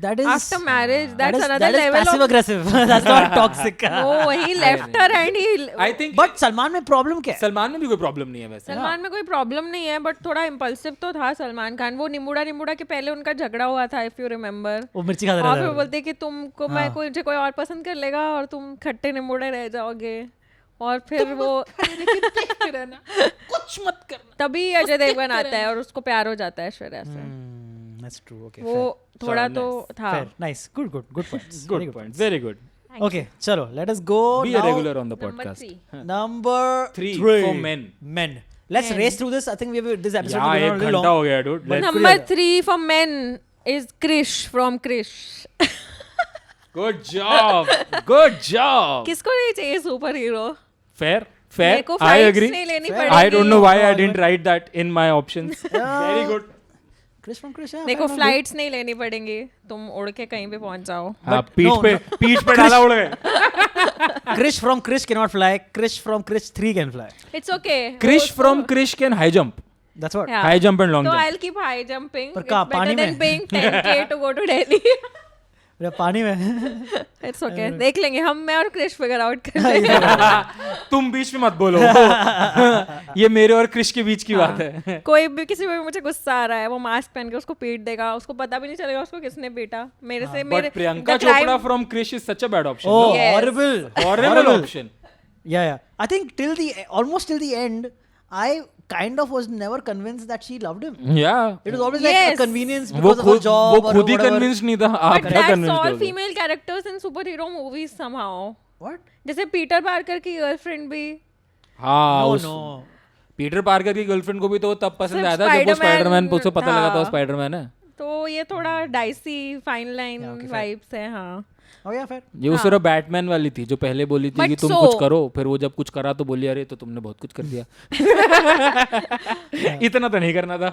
that is after marriage. that that's is another level passive of. aggressive. That's not toxic. Oh, he left her and he. I think But Salman में problem क्या है? सलमान में भी कोई प्रॉब्लम नहीं है वैसे. सलमान में कोई प्रॉब्लम नहीं है, बट थोड़ा इम्पल्सिव तो था सलमान खान. वो निमुड़ा के पहले उनका झगड़ा हुआ था, इफ यू रिमेम्बर. वो मिर्ची खाता और फिर रहता वो है. बोलते कि तुमको मैं कोई और पसंद कर लेगा और तुम खट्टे निमुड़े रह जाओगे. और फिर वो कुछ मत करना. तभी अजय देवगन आता है और उसको प्यार हो जाता है ऐश्वर्या से. That's true. Okay. वो थोड़ा तो था. Fair. Nice. Good points. Very Good point. Very good. Okay, chalo. Let us go Be now. a regular on the Number podcast. 3. Number Three for men. Men. Let's race through this. I think this episode यार is एक going to be घंटा long. हो गया dude. Let's- Number 3 for men is Krish from Krish. Good job. Good job. किसको नहीं चाहिए super hero? Fair. मेरे को I fights agree. नहीं लेनी Fair. पड़ेगी. I don't know why I No, didn't write that in my options. Very good. Chris from Chris. Yeah, देखो fine, flights नहीं लेनी पड़ेंगी, तुम उड़ के कहीं पे पहुंच जाओ. हाँ, no, पीठ पे डाला उड़ गए. good. Krish from Krish cannot fly. Krish from Krish 3 can fly. It's okay. Krish from Krish can high jump. That's what. Yeah. High jump and long So jump. I'll keep high jumping. पर It's कहाँ, better पानी than में? paying 10k to go to Delhi. अरे पानी में. It's okay. देख लेंगे हम, मैं और क्रिश फिगर आउट कर लेंगे. तुम बीच में मत बोलो. ये मेरे और क्रिश के बीच की बात है. कोई भी किसी पे भी मुझे गुस्सा आ रहा है, वो मास्क पहन के उसको पीट देगा, उसको पता भी नहीं चलेगा उसको किसने पीटा. मेरे से मेरे But Priyanka the crime- Chopra from Krish is such a bad option. Oh, no? Yes. horrible. Horrible option. Yeah. I think almost till the end, I kind of was never convinced that she loved him. Yeah. It was always like Yes. a convenience वो because of her खुद job वो or खुद ही whatever. convinced नहीं था. But आप क्या that's convinced all होगे? female characters in superhero movies somehow. What? जैसे पीटर पार्कर की गर्लफ्रेंड भी हाँ No, उस no. पीटर पार्कर की गर्लफ्रेंड को भी तो तब पसंद सिर्फ आया था जब वो स्पाइडरमैन Spider-Man उसे पता लगा था वो था। स्पाइडरमैन है. तो ये थोड़ा dicey fine line Yeah, okay, fair. Vibes है. हाँ. Oh yeah, fair. ये वो सिर्फ बैटमैन वाली थी जो पहले बोली थी But कि तुम so- कुछ करो, फिर वो जब कुछ करा तो बोली अरे तो तुमने बहुत कुछ कर दिया. इतना तो नहीं करना था.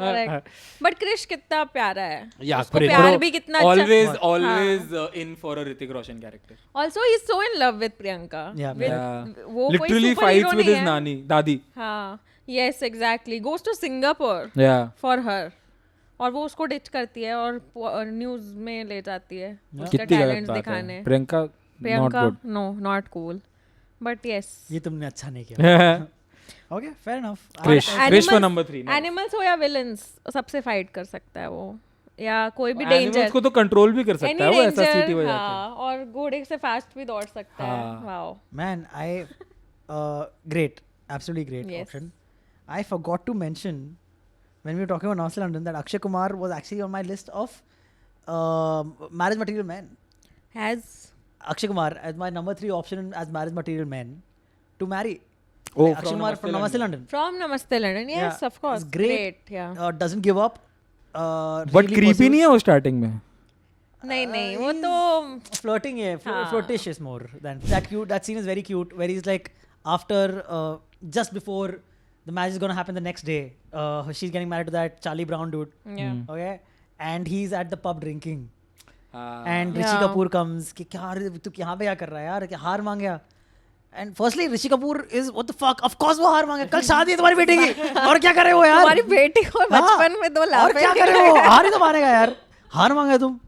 बट क्रिश कितना प्यारा है. या उसको प्यार भी कितना अच्छा. Always in for a Hrithik Roshan character. Also he's so in love with Priyanka. Yeah, वो कोई लिटरली superhero फाइट्स विद नहीं हिज है. नानी दादी. हाँ. Yes, exactly. Goes to Singapore या for her. और वो उसको डिच करती है और न्यूज में ले जाती है उसका कितनी गलत टैलेंट्स बात दिखाने. है. Priyanka not Priyanka good. No not cool but yes. ये तुमने अच्छा नहीं किया. Okay, fair enough. Krrish for number 3. Animals हो या विलन्स सबसे फाइट कर सकता है वो या कोई भी एनिमल्स डेंजर. को तो कंट्रोल भी कर सकता एनी है वो ऐसा डेंजर. सीटी बजा के. हाँ. और घोड़े से फास्ट भी दौड़ सकता है. हाँ. Wow. Man, great, absolutely great Yes. option. I forgot to mention when we were talking about North London that Akshay Kumar was actually on my list of marriage material men. Has Akshay Kumar as my number 3 option as marriage material men to marry. Oh, Like Akshay Kumar from Namaste London. From Namaste London. Yes Yeah, of course. it's great. Yeah. Doesn't give up. But really creepy pursues- नहीं है वो starting में. नहीं वो तो flirting, yeah, flirtatious more than that. Cute. That scene is very cute, where he's like after just before the marriage is gonna happen the next day. She's getting married to that Charlie Brown dude. या. Okay, and he's at the pub drinking, हाँ. and Rishi Yeah. Kapoor comes. कि क्या रे, तू यहाँ पे क्या कर रहा है यार? क्या हार मांग गया? And firstly, Rishi Kapoor is what the fuck? Of course वो हार मांगे. कल शादी है तुम्हारी बेटी की. और क्या करे वो यार? तुम्हारी बेटी को बचपन में 2 लाख और क्या करे वो? हार ही तो मानेगा यार. हार मांगे तुम.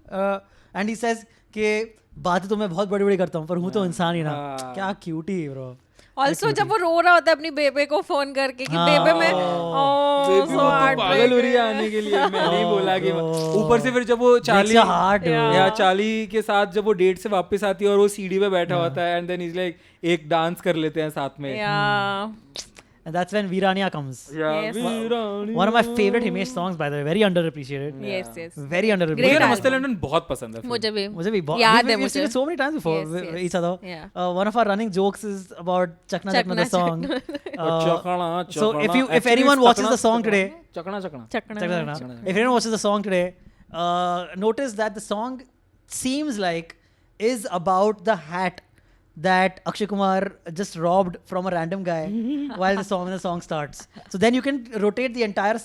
And he says कि बातें तो मैं बहुत बड़ी बड़ी करता हूँ पर हूँ तो इंसान ही ना. हाँ. क्या क्यूटी ब्रो. ऑल्सो जब वो रो रहा होता है अपनी बेबे को फोन करके कि बेबे में बेबी वो तो पागल हो रही है आने के लिए. मैं नहीं बोला कि ऊपर से फिर जब वो चार्ली हार्ट. या चार्ली के साथ जब वो डेट से वापस आती है और वो सीढ़ी पे बैठा होता है एंड देन इज लाइक एक डांस कर लेते हैं साथ में. And that's when Veerania comes. Yes. One of my favorite Himesh songs, by the way, very underappreciated. Yes yes. Very मुझे underappreciated. Great नमस्ते album. लंदन बहुत पसंद है. मुझे भी मुझे भी बहुत याद है we've seen मुझे. it so many times before Yes, with yes. each other. Yeah. One of our running jokes is about Chakna Chakna the song. So if anyone watches the song today, चकना चकना. चकना Chakna Chakna. If anyone watches the song today, notice that the song seems like is about the hat that Akshay Kumar just robbed from a random guy while the song starts. So then you can rotate the entire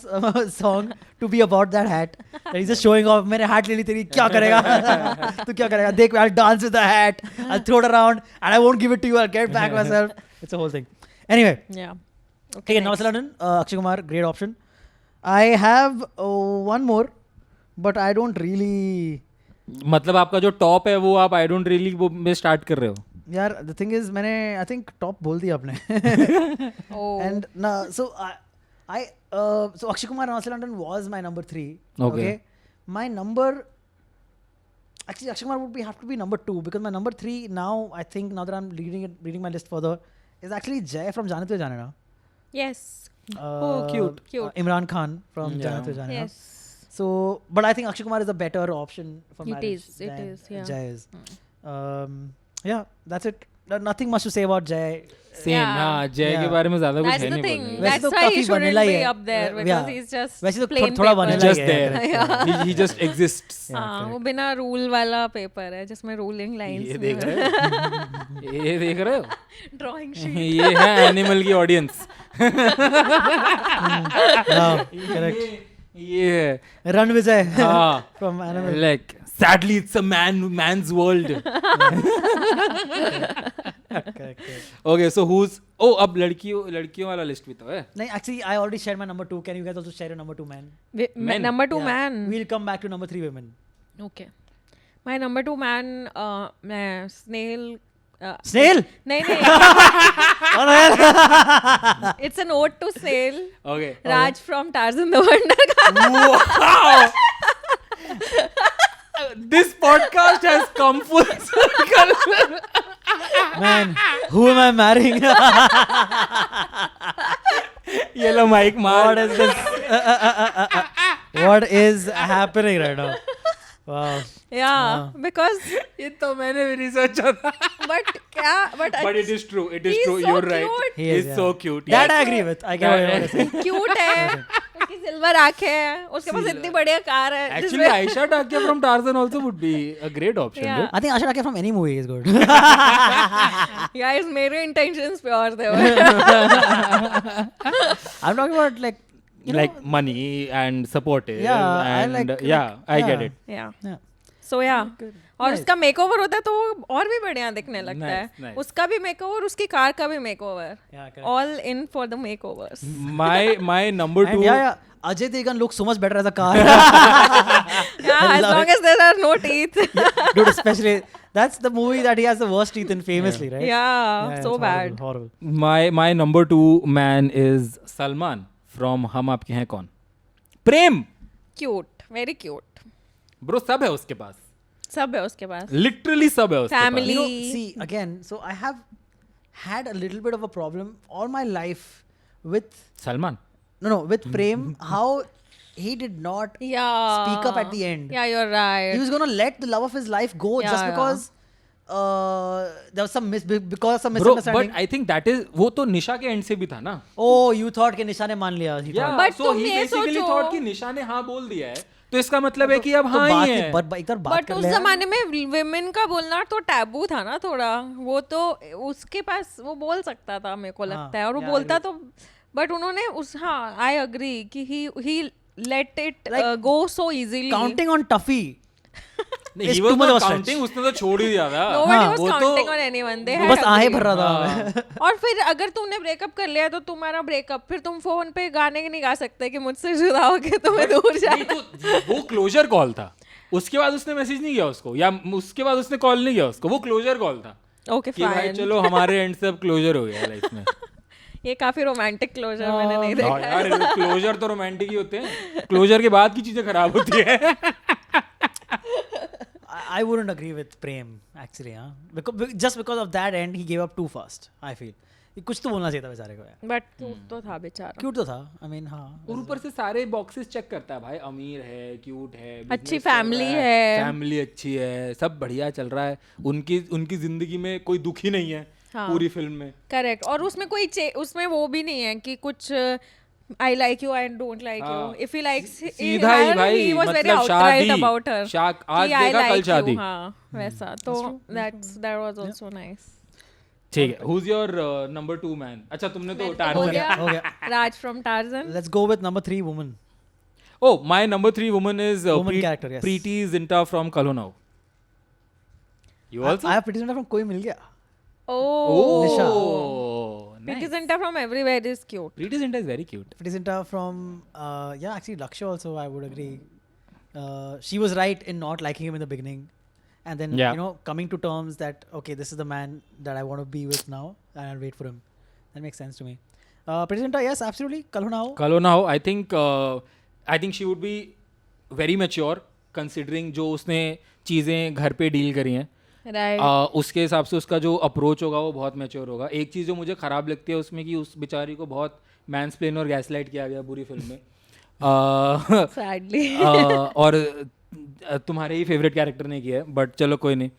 song to be about that hat. And he's just showing off. मैंने hat ले ली तेरी क्या करेगा? तू क्या करेगा? देख I'll dance with the hat. I'll throw it around and I won't give it to you. I'll get it back myself. It's a whole thing. Anyway, या. okay, Namaste London. Akshay Kumar, great option. I have one more, but I don't really. मतलब आपका जो top है वो आप I don't really वो में start कर रहे हो. यार the thing is मैंने I think top बोल दिया आपने. And no, so so Akshay Kumar Namaste London was my number 3. Okay. My number actually Akshay Kumar would have to be number 2 because my number 3 now I think now that I'm reading my list further is actually Jai from Jaane Tujhe Jaane Na. Yes. Cute. Imran Khan from Jaane Tujhe Jaane Na. Yes. So, but I think Akshay Kumar is a better option for It marriage is, it than is, yeah. Jai is. Yeah, that's it. Nothing much to say about Jai. Same. Yeah. हाँ जय के Yeah. बारे में ज्यादा कुछ That's है the नहीं thing. बोलने. वैसे That's तो why he काफी shouldn't vanilla ही be है. up there because Yeah. he's just वैसे तो plain थोड़ा paper. vanilla Just ही है. there. He just exists. हाँ वो बिना रूल वाला पेपर है जिसमें रूलिंग लाइंस. ये देख रहे हो? ये देख रहे हो? Drawing sheet. ये है एनिमल की ऑडियंस. Correct. ये है. Run Vijay हाँ. from Animal. Like sadly it's a man's world. Correct. Okay, so who's अब लड़कियों वाला लिस्ट भी तो है. नहीं, actually I already shared my number 2. Can you guys also share your number 2 man? Men. Number 2 Yeah. man. We'll come back to number 3 women. Okay. My number 2 man मैं Snail. Snail? नहीं नहीं. What the hell? It's an ode to Snail. Okay. Raj from Tarzan the Wonder Car. Wow. This podcast has come full circle. Man, who am I marrying? ये लो mic मार. What is this? What is happening right now? Wow. Yeah, because ये तो मैंने भी नहीं सोचा था. but But it is true. It is he's true. so You're right. cute. He is, He's yeah. so cute. That yes. I agree with. I get what you want to say. Cute है, उसकी silver आंखें हैं, उसके पास इतनी बढ़िया car है. Actually, Aisha Takya from Tarzan also would be a great option. Yeah. dude. I think Asha Takya from any movie is good. Guys, मेरे intentions pure थे. I'm talking about like, you know, Like money and supportive. Yeah, I and like- yeah, I get yeah. it. Yeah. yeah. So yeah. और उसका makeover होता है तो वो और भी बढ़िया दिखने लगता Nice, है. nice. उसका भी मेकओवर, उसकी कार का भी makeover. Yeah, correct. All in for the makeovers. My number And two. yeah. Ajay Devgan looks so much better as a car. Yeah, as love long as there are no teeth. Dude, especially that's the movie that he has the worst teeth in famously, right? Yeah, it's so horrible, bad. Horrible. My number two man is Salman from हम आपके हैं कौन. प्रेम. Cute, very cute. Bro, सब है उसके पास. सब है उसके पास. Literally सब है उसके Family. You know, see, again, so I have had a little bit of a problem all my life with pass. Salman. with Prem, how he did not Yeah. speak up at the end. Yeah, you're right. He was gonna let the love of his life go Yeah, just yeah. because there was some because of some Bro, misunderstanding. but I think that is वो तो निशा के and से भी था ना. Oh, you thought कि निशा ने मान लिया. He Yeah, thought. But so तुम he ये basically सोचो- thought कि निशा ने हाँ बोल दिया है तो इसका मतलब है कि अब तो हाँ बात ही ही- है. but एक बार बात बट कर उस ले यार. जमाने में विमेन का बोलना तो टैबू था ना थोड़ा. वो तो उसके पास वो बोल सकता था मेरे को लगता है. और वो yeah, I बोलता तो बट उन्होंने उस हाँ आई अग्री कि he let it go so easily. Counting on Tuffy. नहीं, It's he was too much not of a stretch. counting, उसने तो छोड़ ही दिया था. Nobody was वो counting तो on anyone. They वो had बस आहे agreed. भर रहा था. और फिर अगर तुमने ब्रेकअप कर लिया तो तुम्हारा ब्रेकअप फिर तुम फोन पे गाने नहीं गा सकते कि मुझसे जुदा होके तुम्हें दूर नहीं, जाए. तो वो क्लोजर कॉल था. उसके बाद उसने मैसेज नहीं किया उसको या उसके बाद उसने कॉल नहीं किया उसको. वो क्लोजर कॉल था ओके कि भाई फाइन. चलो हमारे एंड से अब क्लोजर हो गया लाइफ में. ये काफी रोमांटिक क्लोजर मैंने नहीं देखा. हाँ यार, क्लोजर तो रोमांटिक ही होते हैं. क्लोजर के बाद की चीजें खराब होती है. I wouldn't agree with Prem actually, huh? Just because of that end, he gave up too fast. I feel. कुछ तो बोलना चाहिए था बेचारे को यार. बट क्यूट तो था बेचारा. क्यूट तो था. I mean, हाँ. और ऊपर से सारे बॉक्सेस चेक करता है भाई. अमीर है, क्यूट है, अच्छी family है. फैमिली अच्छी है, सब बढ़िया चल रहा है. उनकी जिंदगी में कोई दुख ही नहीं है. हाँ. पूरी फिल्म में. करेक्ट. और उसमें कोई उसमें वो भी नहीं है कि कुछ I like you I don't like you. If he likes सीधा ही भाई, ही वाज वेरी मतलब आउटराइट शादी. About her. आज देखा कल शादी. हां वैसा. तो दैट वाज आल्सो नाइस. ठीक है. Who's your number 2 man? अच्छा तुमने तो हो Tarzan. गया. हो गया. Raj from Tarzan. Let's go with number 3 woman. Oh, my number 3 woman is Woman character, yes. Preeti Zinta from Kalonau. You also? I have Preeti Zinta from कोई मिल गया. Oh. Nisha. Preeti Nice. Zinta from everywhere is cute. Preeti Zinta is very cute. Preeti Zinta from yeah, actually Lakshya also I would agree. She was right in not liking him in the beginning, and then Yeah. you know coming to terms that okay, this is the man that I want to be with now, and I'll wait for him. That makes sense to me. Preeti Zinta, yes, absolutely. Kalonau. Kalonau, I think she would be very mature considering जो उसने चीज़ें घर पे deal करी हैं. Right. उसके हिसाब से उसका जो अप्रोच होगा वो बहुत मैच्योर होगा. एक चीज़ जो मुझे ख़राब लगती है उसमें कि उस बेचारी को बहुत मैंसप्लेन और गैसलाइट किया गया पूरी फिल्म में. Sadly. और तुम्हारे ही फेवरेट कैरेक्टर ने किया है बट चलो कोई नहीं.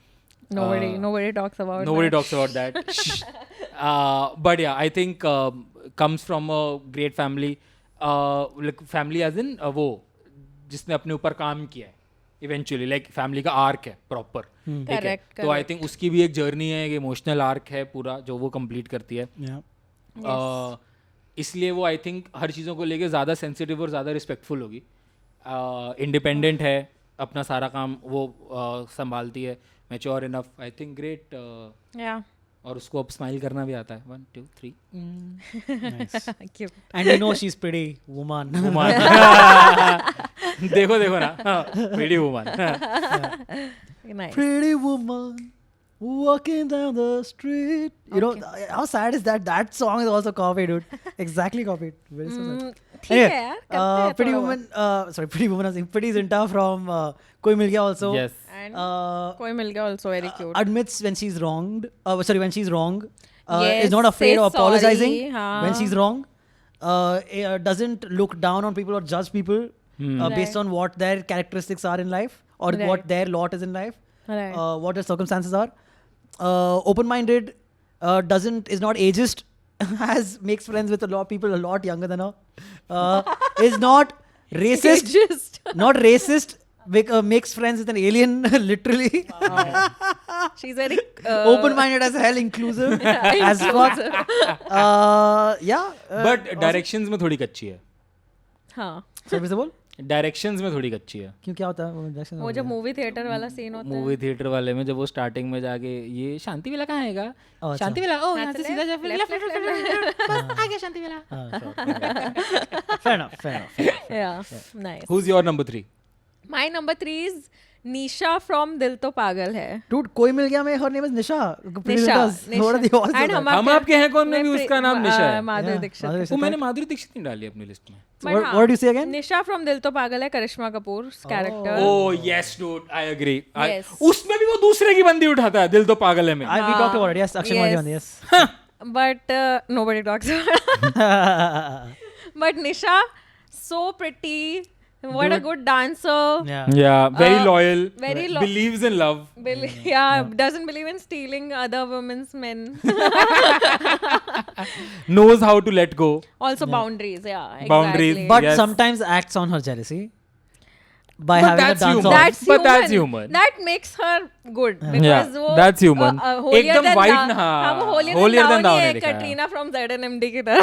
Nobody talks about Nobody that. talks about that. But yeah, I think comes from a great family. Like family as in वो जिसने अपने ऊपर काम किया है. Eventually, like family का आर्क है प्रॉपर. ठीक है. Correct, तो आई थिंक उसकी भी एक जर्नी है, एक इमोशनल आर्क है पूरा जो वो कंप्लीट करती है. Yeah. इसलिए वो आई थिंक हर चीज़ों को लेके ज़्यादा सेंसिटिव और ज़्यादा रिस्पेक्टफुल होगी. इंडिपेंडेंट है, अपना सारा काम वो संभालती है. Mature enough. I think great. Yeah. और उसको अब स्माइल करना भी आता है. 1 2 3. Nice. Cute. And you know she's pretty woman. देखो देखो ना. Pretty woman. Nice. Pretty woman walking down the street. You know how sad is that? That song is also copied, dude. Exactly copied. Very so sad. ठीक है यार. करते हैं Pretty थोड़ा woman. Sorry, Pretty woman. I was saying Pretty Zinta from Koi Mil Gaya also. Yes. बहुत. And Uh, कोई मिल गया also very cute. admits when she's wronged. When she's wrong. Yes, Is not afraid says of apologizing sorry, हाँ. when she's wrong. Doesn't look down on people or judge people. based on what their characteristics are in life or what their lot is in life, what their circumstances are. Open-minded is not ageist, makes friends with a lot of people a lot younger than her. Is not racist, not racist. Makes friends with an alien, literally. She's very open-minded as hell, inclusive as fuck. But directions में थोड़ी कच्ची है. हाँ. फिर से बोल. Directions में थोड़ी कच्ची है. क्यों, क्या होता है वो जब मूवी थिएटर वाला सीन होता है, मूवी थिएटर वाले में जब वो स्टार्टिंग में जाके ये शांति विला कहाँ आएगा, शांति विला, ओ यहाँ से सीधा जा, फिर लेफ्ट बस आ गया शांति villa. fair enough. Yeah, nice. Who's your number 3? My number 3 is Nisha from दिल तो पागल है. Dude, कोई मिल गया मैं, her name is Nisha. And हम आपके हैं कौन में भी उसका नाम निशा है. माधुरी दीक्षित. वो मैंने माधुरी दीक्षित नहीं डाली अपनी लिस्ट में. What do you say again? Nisha from दिल To Pagal Hai Karisma Kapoor character. Oh yes dude, I agree. Yes. उसमें भी वो दूसरे की बंदी उठाता है दिल तो पागल है में. We talked about it. Yes, Akshay Kumar, yes. But nobody talks about it. But Nisha, so pretty. What a good dancer. Yeah, very loyal. Very believes in love. Doesn't believe in stealing other women's men. Knows how to let go. Also boundaries, exactly. Boundaries, but sometimes acts on her jealousy by having a dance off. That's human. That makes her good. Because that's human. एकदम white ना. holier than thou है Katrina from ZNMD की तरह.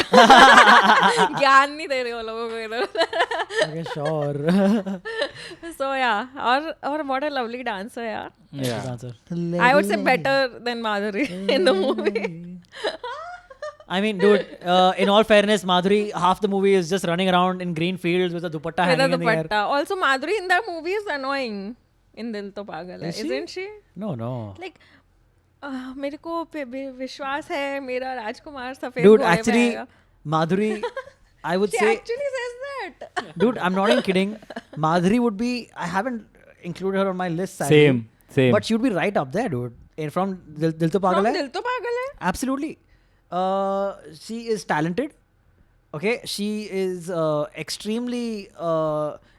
ज्ञान नहीं दे रहे वो लोगों को इधर. Okay, sure. So yeah, और what a lovely dancer यार. Yeah. I would say better than Madhuri in the movie. I mean, dude, in all fairness, Madhuri, half the movie is just running around in green fields with a dupatta hanging in the air. Also, Madhuri in that movie is annoying in Dil To Pagal Hai. Isn't she? No. Like, मेरे को विश्वास है मेरा राजकुमार सफेद Dude, घोड़े पे actually, आएगा. Madhuri, I would She say... actually says that. Dude, I'm not even kidding. Madhuri would be... I haven't included her on my list, sadly. Same. But she would be right up there, dude. From Dil To Pagal Hai. From Dil To Pagal Hai? Absolutely. She is talented. Okay, she is extremely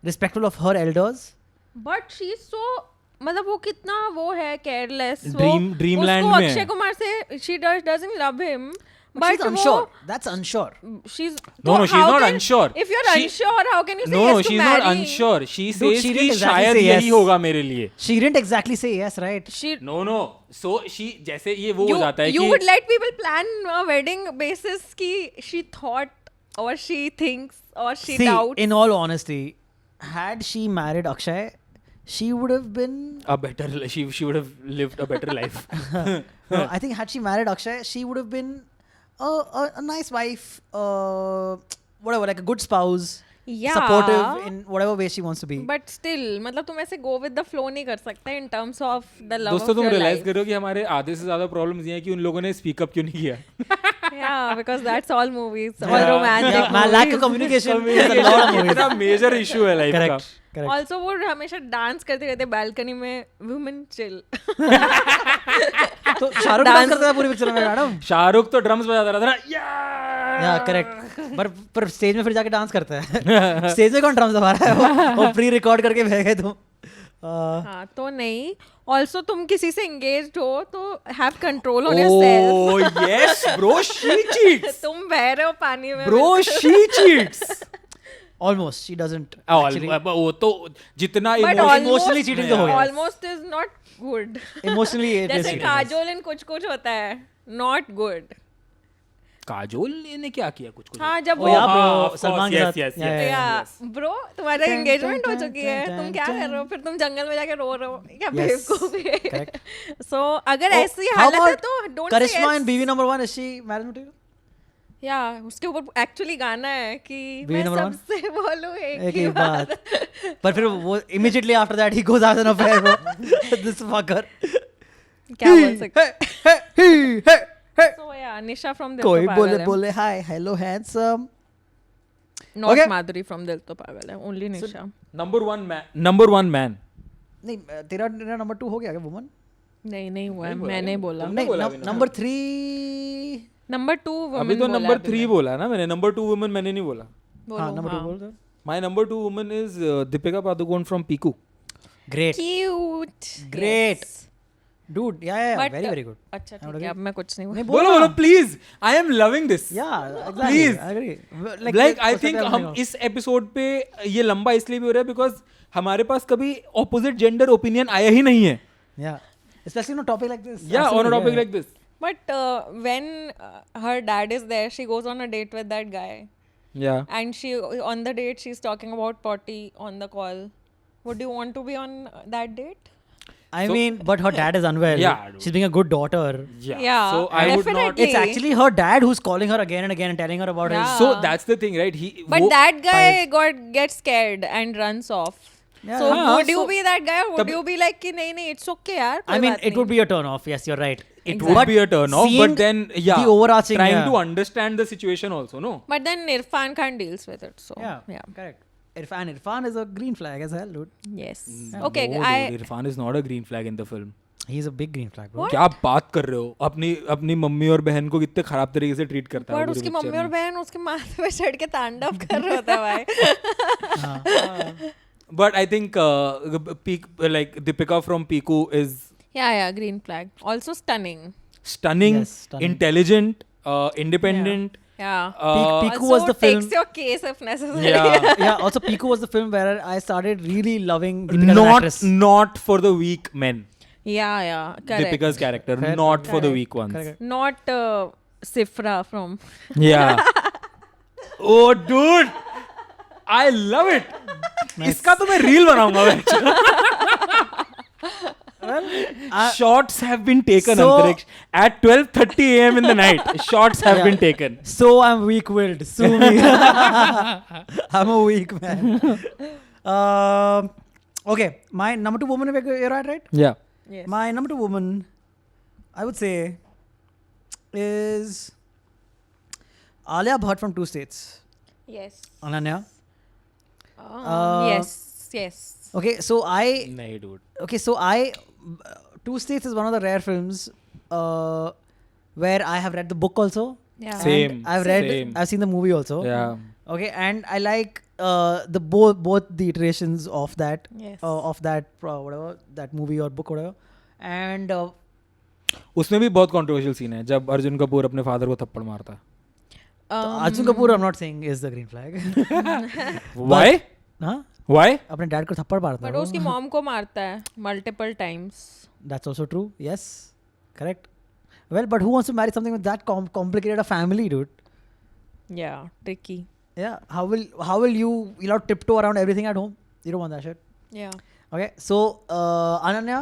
respectful of her elders. But she's so मतलब वो कितना वो है careless. Dreamland उसको में. अक्षय कुमार से she doesn't love him. But she's unsure. That's unsure. She's No, she's not unsure. If you're unsure, how can you say No, yes to she's marry? not unsure. She says she कि didn't exactly शायद say yes. यही होगा मेरे लिए. She didn't exactly say yes, right? No. So she जैसे ये वो हो जाता है कि you would let people plan a wedding basis कि she thought or she thinks or she doubts. In all honesty, had she married Akshay, she would have been a better. She would have lived a better life. No, I think had she married Akshay, she would have been a nice wife, whatever, like a good spouse. Yeah. Supportive in whatever way she wants to be. But still, मतलब तुम ऐसे go with the flow नहीं कर सकते in terms of the love दोस्तों of तुम your realise life. करो कि हमारे आधे से ज्यादा प्रॉब्लम्स ये हैं कि उन लोगों ने स्पीक अप क्यों नहीं किया. Yeah, because that's all movies, all romantic My lack of movies. communication is a lot of movies. इतना मेजर इशू है लाइफ का. Correct. Also वो हमेशा डांस करते रहते balcony में women chill. तो शाहरुख डांस करता था पूरी पिक्चर में मैडम. शाहरुख तो ड्रम्स बजाता रहता ना. या करेक्ट. पर स्टेज में फिर जाके डांस करता है. स्टेज में कौन ड्रम्स दबा रहा है? वो प्री रिकॉर्ड करके भेज गए तुम. हाँ तो नहीं. Also तुम किसी से engaged हो तो have control on yourself. Oh yes, bro, she cheats. तुम बह रहे हो पानी में. Bro, she cheats. Almost, she doesn't. Actually. वो तो जितना emotionally cheating तो हो गया. Almost is not good. Emotionally it is. जैसे काजोल इन कुछ होता है. Not good. काजोल ने क्या किया कुछ. हाँ जब वो सलमान के साथ. ब्रो तुम्हारा एंगेजमेंट हो चुकी है. तुम क्या कर रहे हो? फिर तुम जंगल में जाके रो रहे हो. क्या बेवकूफी है. So अगर ऐसी हालत है तो don't say yes. Karisma in BV number 1, is she marriage material? या उसके ऊपर एक्चुअली गाना है कि मैं सबसे बोलूं एक ही बात. पर फिर वो immediately after that he goes out on a affair, bro. This fucker. क्या बोल सकते. Hey. So yeah, Nisha from Dil To कोई Pagal Hai. बोले hi, hello handsome. Not Okay. Madhuri from Dil To Pagal Hai. Only Nisha. Number one man. नहीं तेरा number 2 हो गया क्या woman? नहीं हुआ है. मैंने बोला. नहीं number 3. Number 2 women अभी तो बोला number अभी 3 बोला ना मैंने. Number 2 women मैंने नहीं बोला. हाँ number 2 बोल दो. My number 2 woman is Deepika Padukone from Piku. Great. Cute. Great. Yes. Dude, yeah, But, very, very good. अच्छा ठीक है, अब मैं कुछ नहीं नहीं, बोलो बोलो please. I am loving this. Yeah, exactly. Please. I agree. Like I think हम इस एपिसोड पे ये लंबा इसलिए भी हो रहा है बिकॉज हमारे पास कभी ऑपोजिट जेंडर ओपिनियन आया ही नहीं है. Yeah. Especially on a topic like this. Yeah, on a Absolutely, topic yeah. like this. But when her dad is there, she goes on a date with that guy. Yeah. And she on the date she's talking about potty on the call. Would you want to be on that date? I mean, but her dad is unwell. Yeah, dude. She's being a good daughter. Yeah, So I would not. definitely. It's actually her dad who's calling her again and again and telling her about Yeah. his. So that's the thing, right? But that guy gets scared and runs off. Yeah. So हाँ, would you so be that guy or would तब- you be like कि नहीं नहीं it's okay यार I mean, it would be a turn off. Yes, you're right. it Exactly. would be a turn off, seeing but then yeah, the overarching, trying yeah. to understand the situation also, no? But then Irfan Khan deals with it. So Yeah, correct. Irfan is a green flag as hell, dude. Yes. Okay. No, I dude, Irfan is not a green flag in the film. He's a big green flag, bro. What? क्या आप बात कर रहे हो? अपनी mummy और बहन को कितने खराब तरीके से ट्रीट करता है but वो उसकी पूरे मम्मी और picture में. बहन उसके माथे पे चढ़ के तांडव कर रहे होते हैं भाई. But I think like Deepika from Piku is Yeah, green flag. Also stunning. stunning, Yes, stunning. intelligent, independent. Yeah. Piku Also was the film. takes your case if necessary. Yeah. Yeah, also Piku was the film where I started really loving Deepika as an actress. Not for the weak men. Yeah. Correct. Deepika's character, Correct. not for the Correct. weak ones. Correct. Not Sifra from. Yeah. Oh, dude. I love it. इसका तो मैं reel बनाऊंगा Shots have been taken, So- Antariksh. At 12:30 a.m. in the night, shots have been taken. So I'm weak-willed. Sue me. I'm a weak man. Okay, my number 2 woman, you're right? Yeah. Yes. My number 2 woman, I would say, is Alia Bhatt from Two States. Yes. Ananya. Yes. Okay, so Nahi, dude. Two States is one of the rare films where I have read the book also. Yeah. Same. And I've seen the movie also. Yeah. Okay, and I like the both the iterations of that Yes. of that whatever that movie or book whatever, and उसमें भी बहुत controversial scene है जब अर्जुन कपूर अपने father को थप्पड़ मारता है. Arjun Kapoor I'm not saying is the green flag. Why? हाँ? Why? अपने डैड को थप्पड़ मारता But है वो. उसकी मॉम को मारता है multiple times. That's also true. Yes, correct. Well, but who wants to marry something with that complicated a family, dude? Yeah, tricky. Yeah. How will you'll have tiptoe around everything at home? You don't want that shit. Yeah. Okay. So Ananya.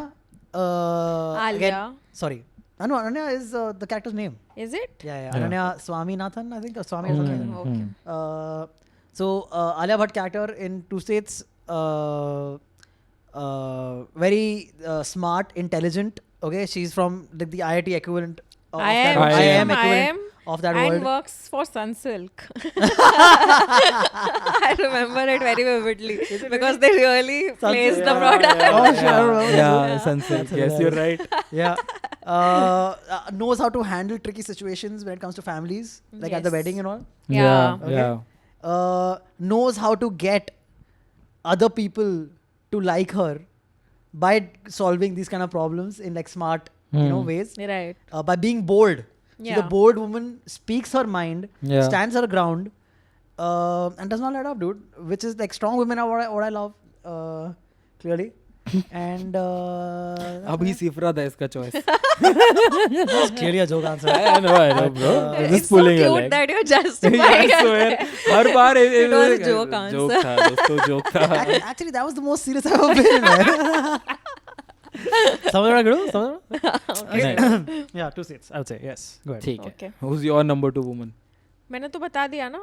Alia. Again, sorry. No, Ananya is the character's name. Is it? Yeah. Ananya Swaminathan, I think, or Swami or something. Okay. So Alia Bhatt character in Two States, very smart, intelligent. Okay, she's from the IIT equivalent of that IIM equivalent of that and world. works for Sunsilk. I remember it very vividly because they really place the product. Oh, sure. Yeah, Sunsilk. Yes, you're right. Yeah. Knows how to handle tricky situations when it comes to families, like at the Yes. wedding and all. Yeah. Yeah. Knows how to get other people to like her by solving these kind of problems in like smart, ways. Right. By being bold. See, Yeah. the bold woman speaks her mind, Yeah. stands her ground, and does not let up, dude. Which is like strong women are what I love, clearly. And अभी सिफरा था इसका choice. that's clearly a joke answer. I know, bro. Just It's so pulling your cute leg. that you're justifying I swear, it. Her bar It was a joke answer. Joke था, दोस्तों, joke था. Actually, that was the most serious I've ever been in. Man. समझ रहा गुरु? समझ रहा? Yeah, Two States. I would say yes. Go ahead. ठीक है. Okay. Who's your number 2 woman? मैंने तो बता दिया ना.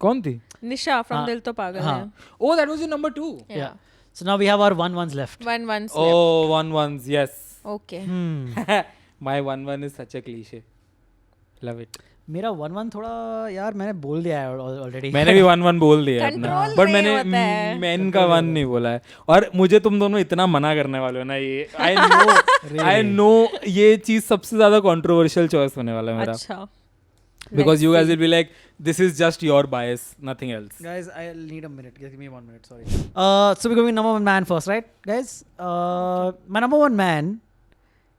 कौन थी? निशा from हाँ. दिल तो पागल है. हाँ. Oh, that was your number 2. Yeah. So now we have our 1-1s left. 1-1 left. Oh, 1-1s, yes. Okay. My 1-1 is such a cliche. Love it. मेरा 1-1 थोड़ा यार मैंने बोल दिया है ऑलरेडी. मैंने भी 1-1 बोल दिया है अपना. Control But नहीं मैंने होता है. मैन का 1 नहीं बोला है. और मुझे तुम दोनों इतना मना करने वाले हो ना ये. I know ये चीज सबसे ज्यादा controversial choice होने वाला है मेरा. अच्छा. Because you guys will be like, this is just your bias, nothing else. Guys, I'll need a minute. Give me 1 minute. Sorry. So we're going number one man first, right, guys? My number one man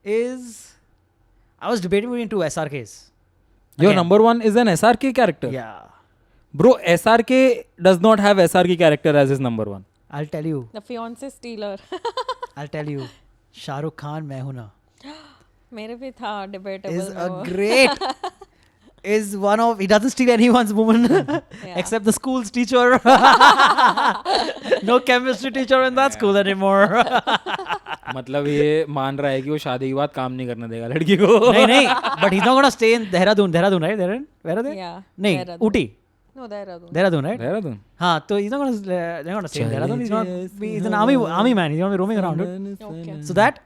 is. I was debating between two SRKs. Your Again. number one is an SRK character. Yeah. Bro, SRK does not have SRK character as his number one. I'll tell you. The fiance stealer. I'll tell you. Shahrukh Khan मैं हूं ना मेरे भी था debatable. is a great is one of he doesn't steal anyone's woman except the school's teacher. No chemistry teacher in that school anymore. मतलब ये मान रहा है कि वो शादी के बाद काम नहीं करने देगा लड़की को. नहीं but he's not gonna stay in Dehradun right? Where are they? Yeah. नहीं Dehradun. Ooty. No, Dehradun. Dehradun, right? Dehradun. हाँ, so he's not gonna stay in Dehradun. He's an army man. He's gonna be roaming around. Dude. Okay. So that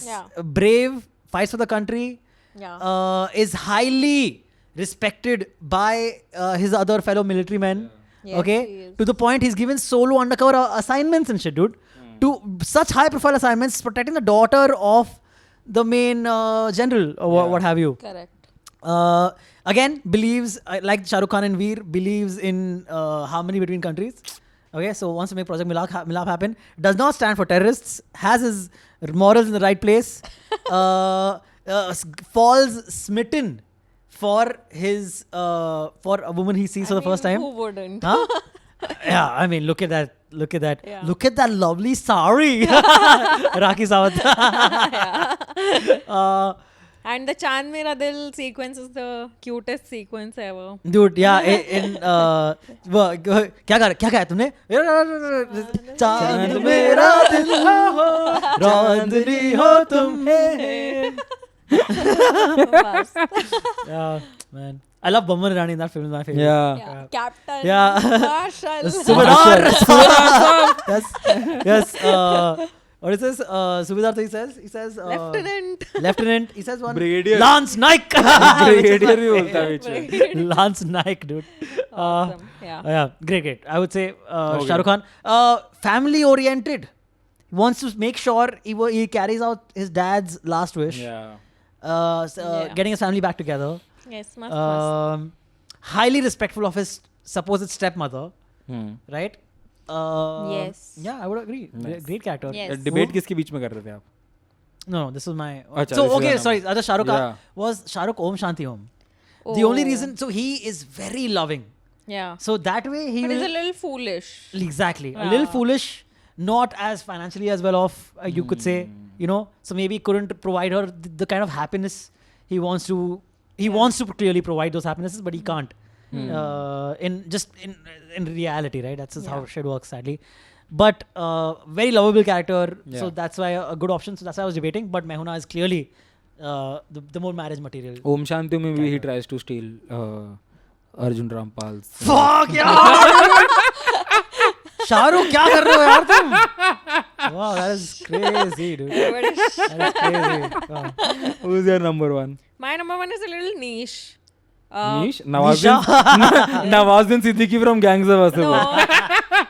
Yeah. brave, fights for the country, Yeah. is highly respected by his other fellow military men. Yes, Okay, he is. to the point he's given solo undercover assignments and shit, dude. To such high-profile assignments, protecting the daughter of the main general or what have you. Correct. Again, believes like Shah Rukh Khan and Veer believes in harmony between countries. Okay, so wants to make Project Milap happen. Does not stand for terrorists. Has his morals in the right place. Falls smitten for his for a woman he sees for the first time. Who wouldn't? Huh? Yeah, I mean, look at that. Look at that. Yeah. Look at that lovely sari. Rakhi Sawant. And the Chand Mera Dil sequence is the cutest sequence ever. Dude, yeah, in क्या है तुमने? चांद मेरा दिल हो, रांदनी हो तुम्हें. बस. Yeah, man. I love Bomman Rani in that film. Is my favorite. Yeah. Captain. Yeah. Marshall. Subedar. Yes. What is this? Subedar he says. Lieutenant. Lieutenant. He says one. Brigadier. Lance Naik. Brigadier भी बोलता है बीच. Lance Naik, dude. Awesome. Yeah. Great. I would say Shah Rukh Khan. Family oriented. Wants to make sure he carries out his dad's last wish. Yeah. Getting his family back together. Yes, must. Highly respectful of his supposed stepmother. Right? Yes. Yeah, I would agree. Nice. Great character. Yes. Debate किसके बीच में कर रहे थे आप? No, this was my. Achha, So this is okay, your sorry. number. Other Shah Rukh Khan Yeah. was Shah Rukh Om Shanti Om. The only Oh. reason, so he is very loving. Yeah. So that way he But will he's a little foolish. exactly a little Yeah. foolish, not as financially as well off. You could say, So maybe couldn't provide her the kind of happiness he wants to. He wants to clearly provide those happinesses, but he can't. In reality, right? That's just how Yeah. shit works, sadly. But very lovable character, so Yeah. that's why a good option. So that's why I was debating. But Mehuna is clearly the more marriage material. Om Shanti में भी he tries to steal Arjun Rampal's. Fuck यार! शाहरुख क्या कर रहे हो यार तुम? Wow, that is crazy, dude. That is crazy. Wow. Who's your number one? My number one is a little niche. Niche? Nawazuddin Siddiqui from Gangs of Wasseypur.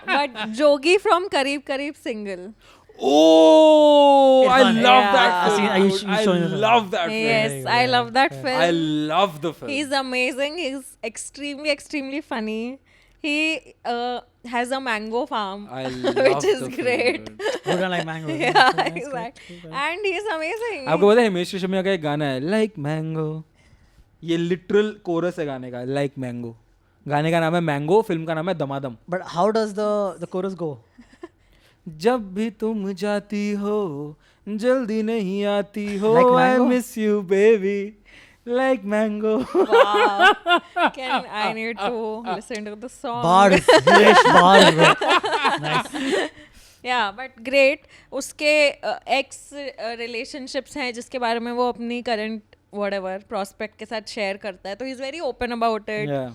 But Jogi from Kareeb Kareeb Single. Oh, I Irfan. love Yeah. that I film. see- you dude. I showing the film. love that film. Yes, I love that film. I love the film. He's amazing. He's extremely funny. He has a mango farm, I love which is the film, great. dude. Who don't like mango? Yeah, exactly. And he's amazing. आपको पता है हिमेश रेशमिया का एक गाना है like mango, ये literal coarse है गाने का, लाइक मैंगो. गाने का नाम है मैंगो, फिल्म का नाम है दमादम. But how does the chorus go? जब भी तुम जाती हो जल्दी नहीं आती हो, Like I mango? Miss you baby like mango. Wow. I need to listen to the song. Bars. Himesh bars, bro. Nice. Yeah, but great. उसके ex relationships हैं जिसके बारे में वो अपनी current whatever prospect के साथ share करता है, तो he's very open about it. Yeah.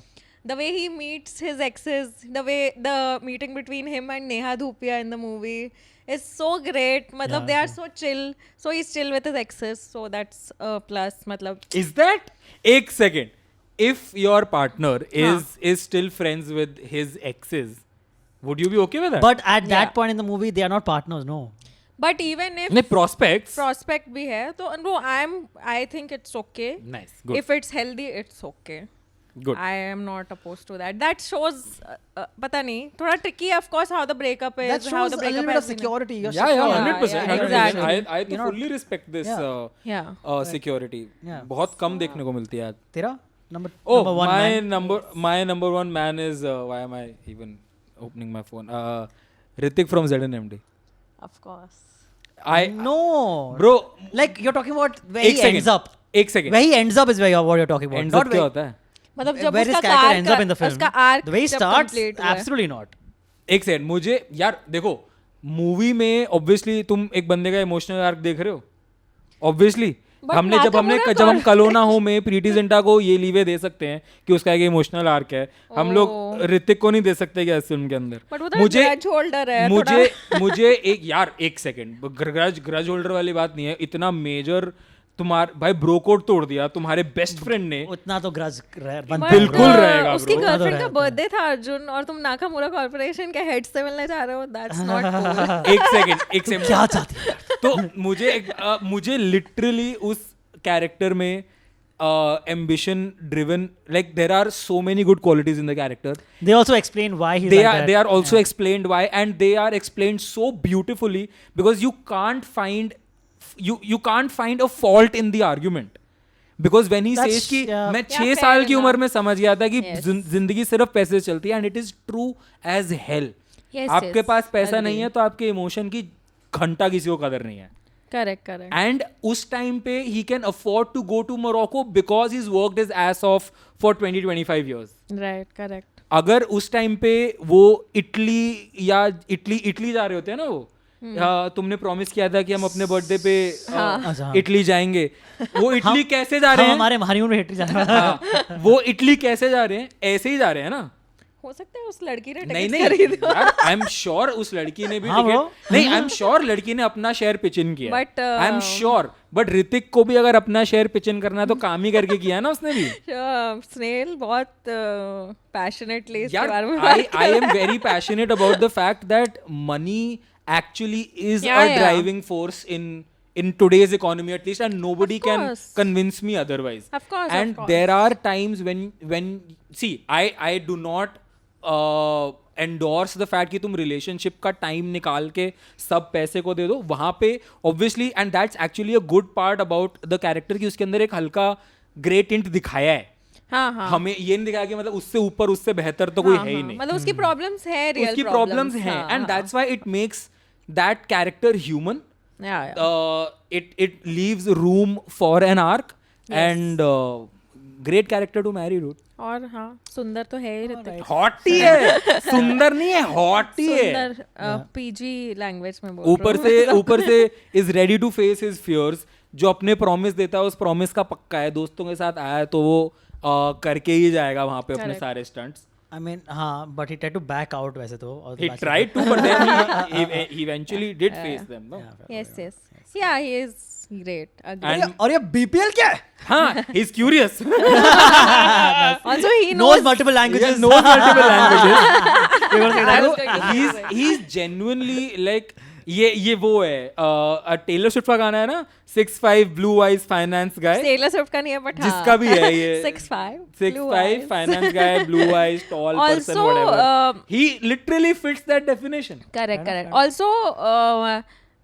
The way he meets his exes, the meeting between him and Neha Dhupia in the movie is so great. Matlab, they are so chill. So he's chill with his exes. So that's a plus. Matlab, Is that एक second? If your partner is still friends with his exes, would you be okay with that? But at that Yeah. point in the movie, they are not partners, no. But even if नहीं prospects prospect भी है तो no I think it's okay nice good if it's healthy it's okay good I am not opposed to that shows पता नहीं थोड़ा tricky of course how the breakup is That how shows the a little breakup bit of has been security. You're yeah secure. 100% yeah, 100%. exactly. I fully respect this yeah security Yeah. बहुत कम देखने को मिलती है आज तेरा number oh number one man. my number one man is why am I even opening my phone Hrithik from ZNMD of course I No, bro like you're talking about where एक he second ends up. एक second Where he ends up is where what you're talking about. ends Not up क्या where, होता है मतलब जब where his उसका character arc ends up in the film. उसका arc The way he जब starts, complete हुआ है। absolutely not. एक सेकंड मुझे यार देखो मूवी में ऑब्वियसली तुम एक बंदे का इमोशनल आर्क देख रहे हो ऑब्वियसली But हमने जब हम कलोना हो में प्रीति जिंटा को ये लीवे दे सकते हैं कि उसका एक इमोशनल आर्क है हम लोग ऋतिक को नहीं दे सकते क्या इस फिल्म के अंदर But वो तो grudge holder है मुझे एक यार एक सेकंड ग्रज होल्डर वाली बात नहीं है इतना मेजर तुम्हारे भाई ब्रो कोड तोड़ दिया तुम्हारे बेस्ट फ्रेंड ने उतना तो ग्रज But, बिल्कुल रहेगा उसकी bro. गर्लफ्रेंड का बर्थडे था अर्जुन और तुम नाकामुरा कॉर्पोरेशन के हेड से मिलने जा रहे हो दैट्स नॉट कूल एक सेकंड क्या चाहती है तो मुझे लिटरली उस कैरेक्टर में ambition driven like there are so many good qualities in the character they also explain why he's they like are that. they are also explained why and they are explained so beautifully because you can't find a fault in the argument because when he That's- says कि yeah. मैं Yeah, 6 fair साल की enough. उम्र में समझ गया था कि Yes. जिंदगी सिर्फ पैसे से चलती है and it is true as hell Yes, आपके yes. पास पैसा Agree. नहीं है तो आपके इमोशन की घंटा किसी को कदर नहीं है करेक्ट and उस टाइम पे he can afford to go to Morocco because he's worked his ass off for 20-25 years right correct अगर उस टाइम पे वो इटली जा रहे होते हैं ना वो तुमने प्रॉमिस किया था कि हम अपने बर्थडे पे अच्छा। इटली जाएंगे वो इटली कैसे जा रहे हम हैं हमारे हनीमून में हिट जाना हाँ, वो इटली कैसे जा रहे हैं ऐसे ही जा रहे हैं ना हो सकता है उस लड़की ने नहीं टिकट खरीद यार आई एम श्योर उस लड़की ने भी हाँ, टिकट नहीं आई एम श्योर लड़की ने अपना शेयर पिच इन किया But, I am sure but Hrithik को भी अगर अपना शेयर पिच इन करना है तो काम ही करके किया है ना उसने भी स्नेल बहुत पैशनेटली इसके यार बारे में I am very passionate about the fact that money actually is Yeah, a yeah. driving force in today's economy at least and nobody can course. convince me otherwise Of course, and of course. there are times when see I do not endorse the fact कि तुम relationship का time निकाल के सब पैसे को दे दो वहाँ पे obviously and that's actually a good part about the character कि उसके अंदर एक हल्का grey tint दिखाया है हाँ हाँ हमें ये नहीं दिखाया कि मतलब उससे ऊपर उससे बेहतर तो कोई है ही नहीं मतलब उसकी प्रॉब्लम्स है रियल उसकी प्रॉब्लम्स हैं and that's why it makes that character human it leaves room for an arc and great character to marry dude और हाँ सुंदर तो है ही ऋतिक hot ही है सुंदर नहीं है hot ही है सुंदर पीजी लैंग्वेज में बोल ऊपर से is ready to face his fears जो अपने प्रॉमिस देता है उस प्रॉमिस का पक्का है दोस्तों के साथ आया है तो वो करके ही जाएगा वहां पे अपने सारे स्टंट्स I mean हाँ but he tried to back out वैसे तो और he tried to but then he eventually did face them no yes yeah he is great and और ये BPL क्या है हाँ he's curious also he knows knows multiple languages knows multiple languages You were saying that? I was going to he's genuinely like ये वो है Taylor Swift का गाना है ना 6'5" blue eyes finance guy Taylor Swift का नहीं है बट जिसका भी है ये 6'5" finance guy blue eyes tall person Also, whatever he literally fits that definition correct also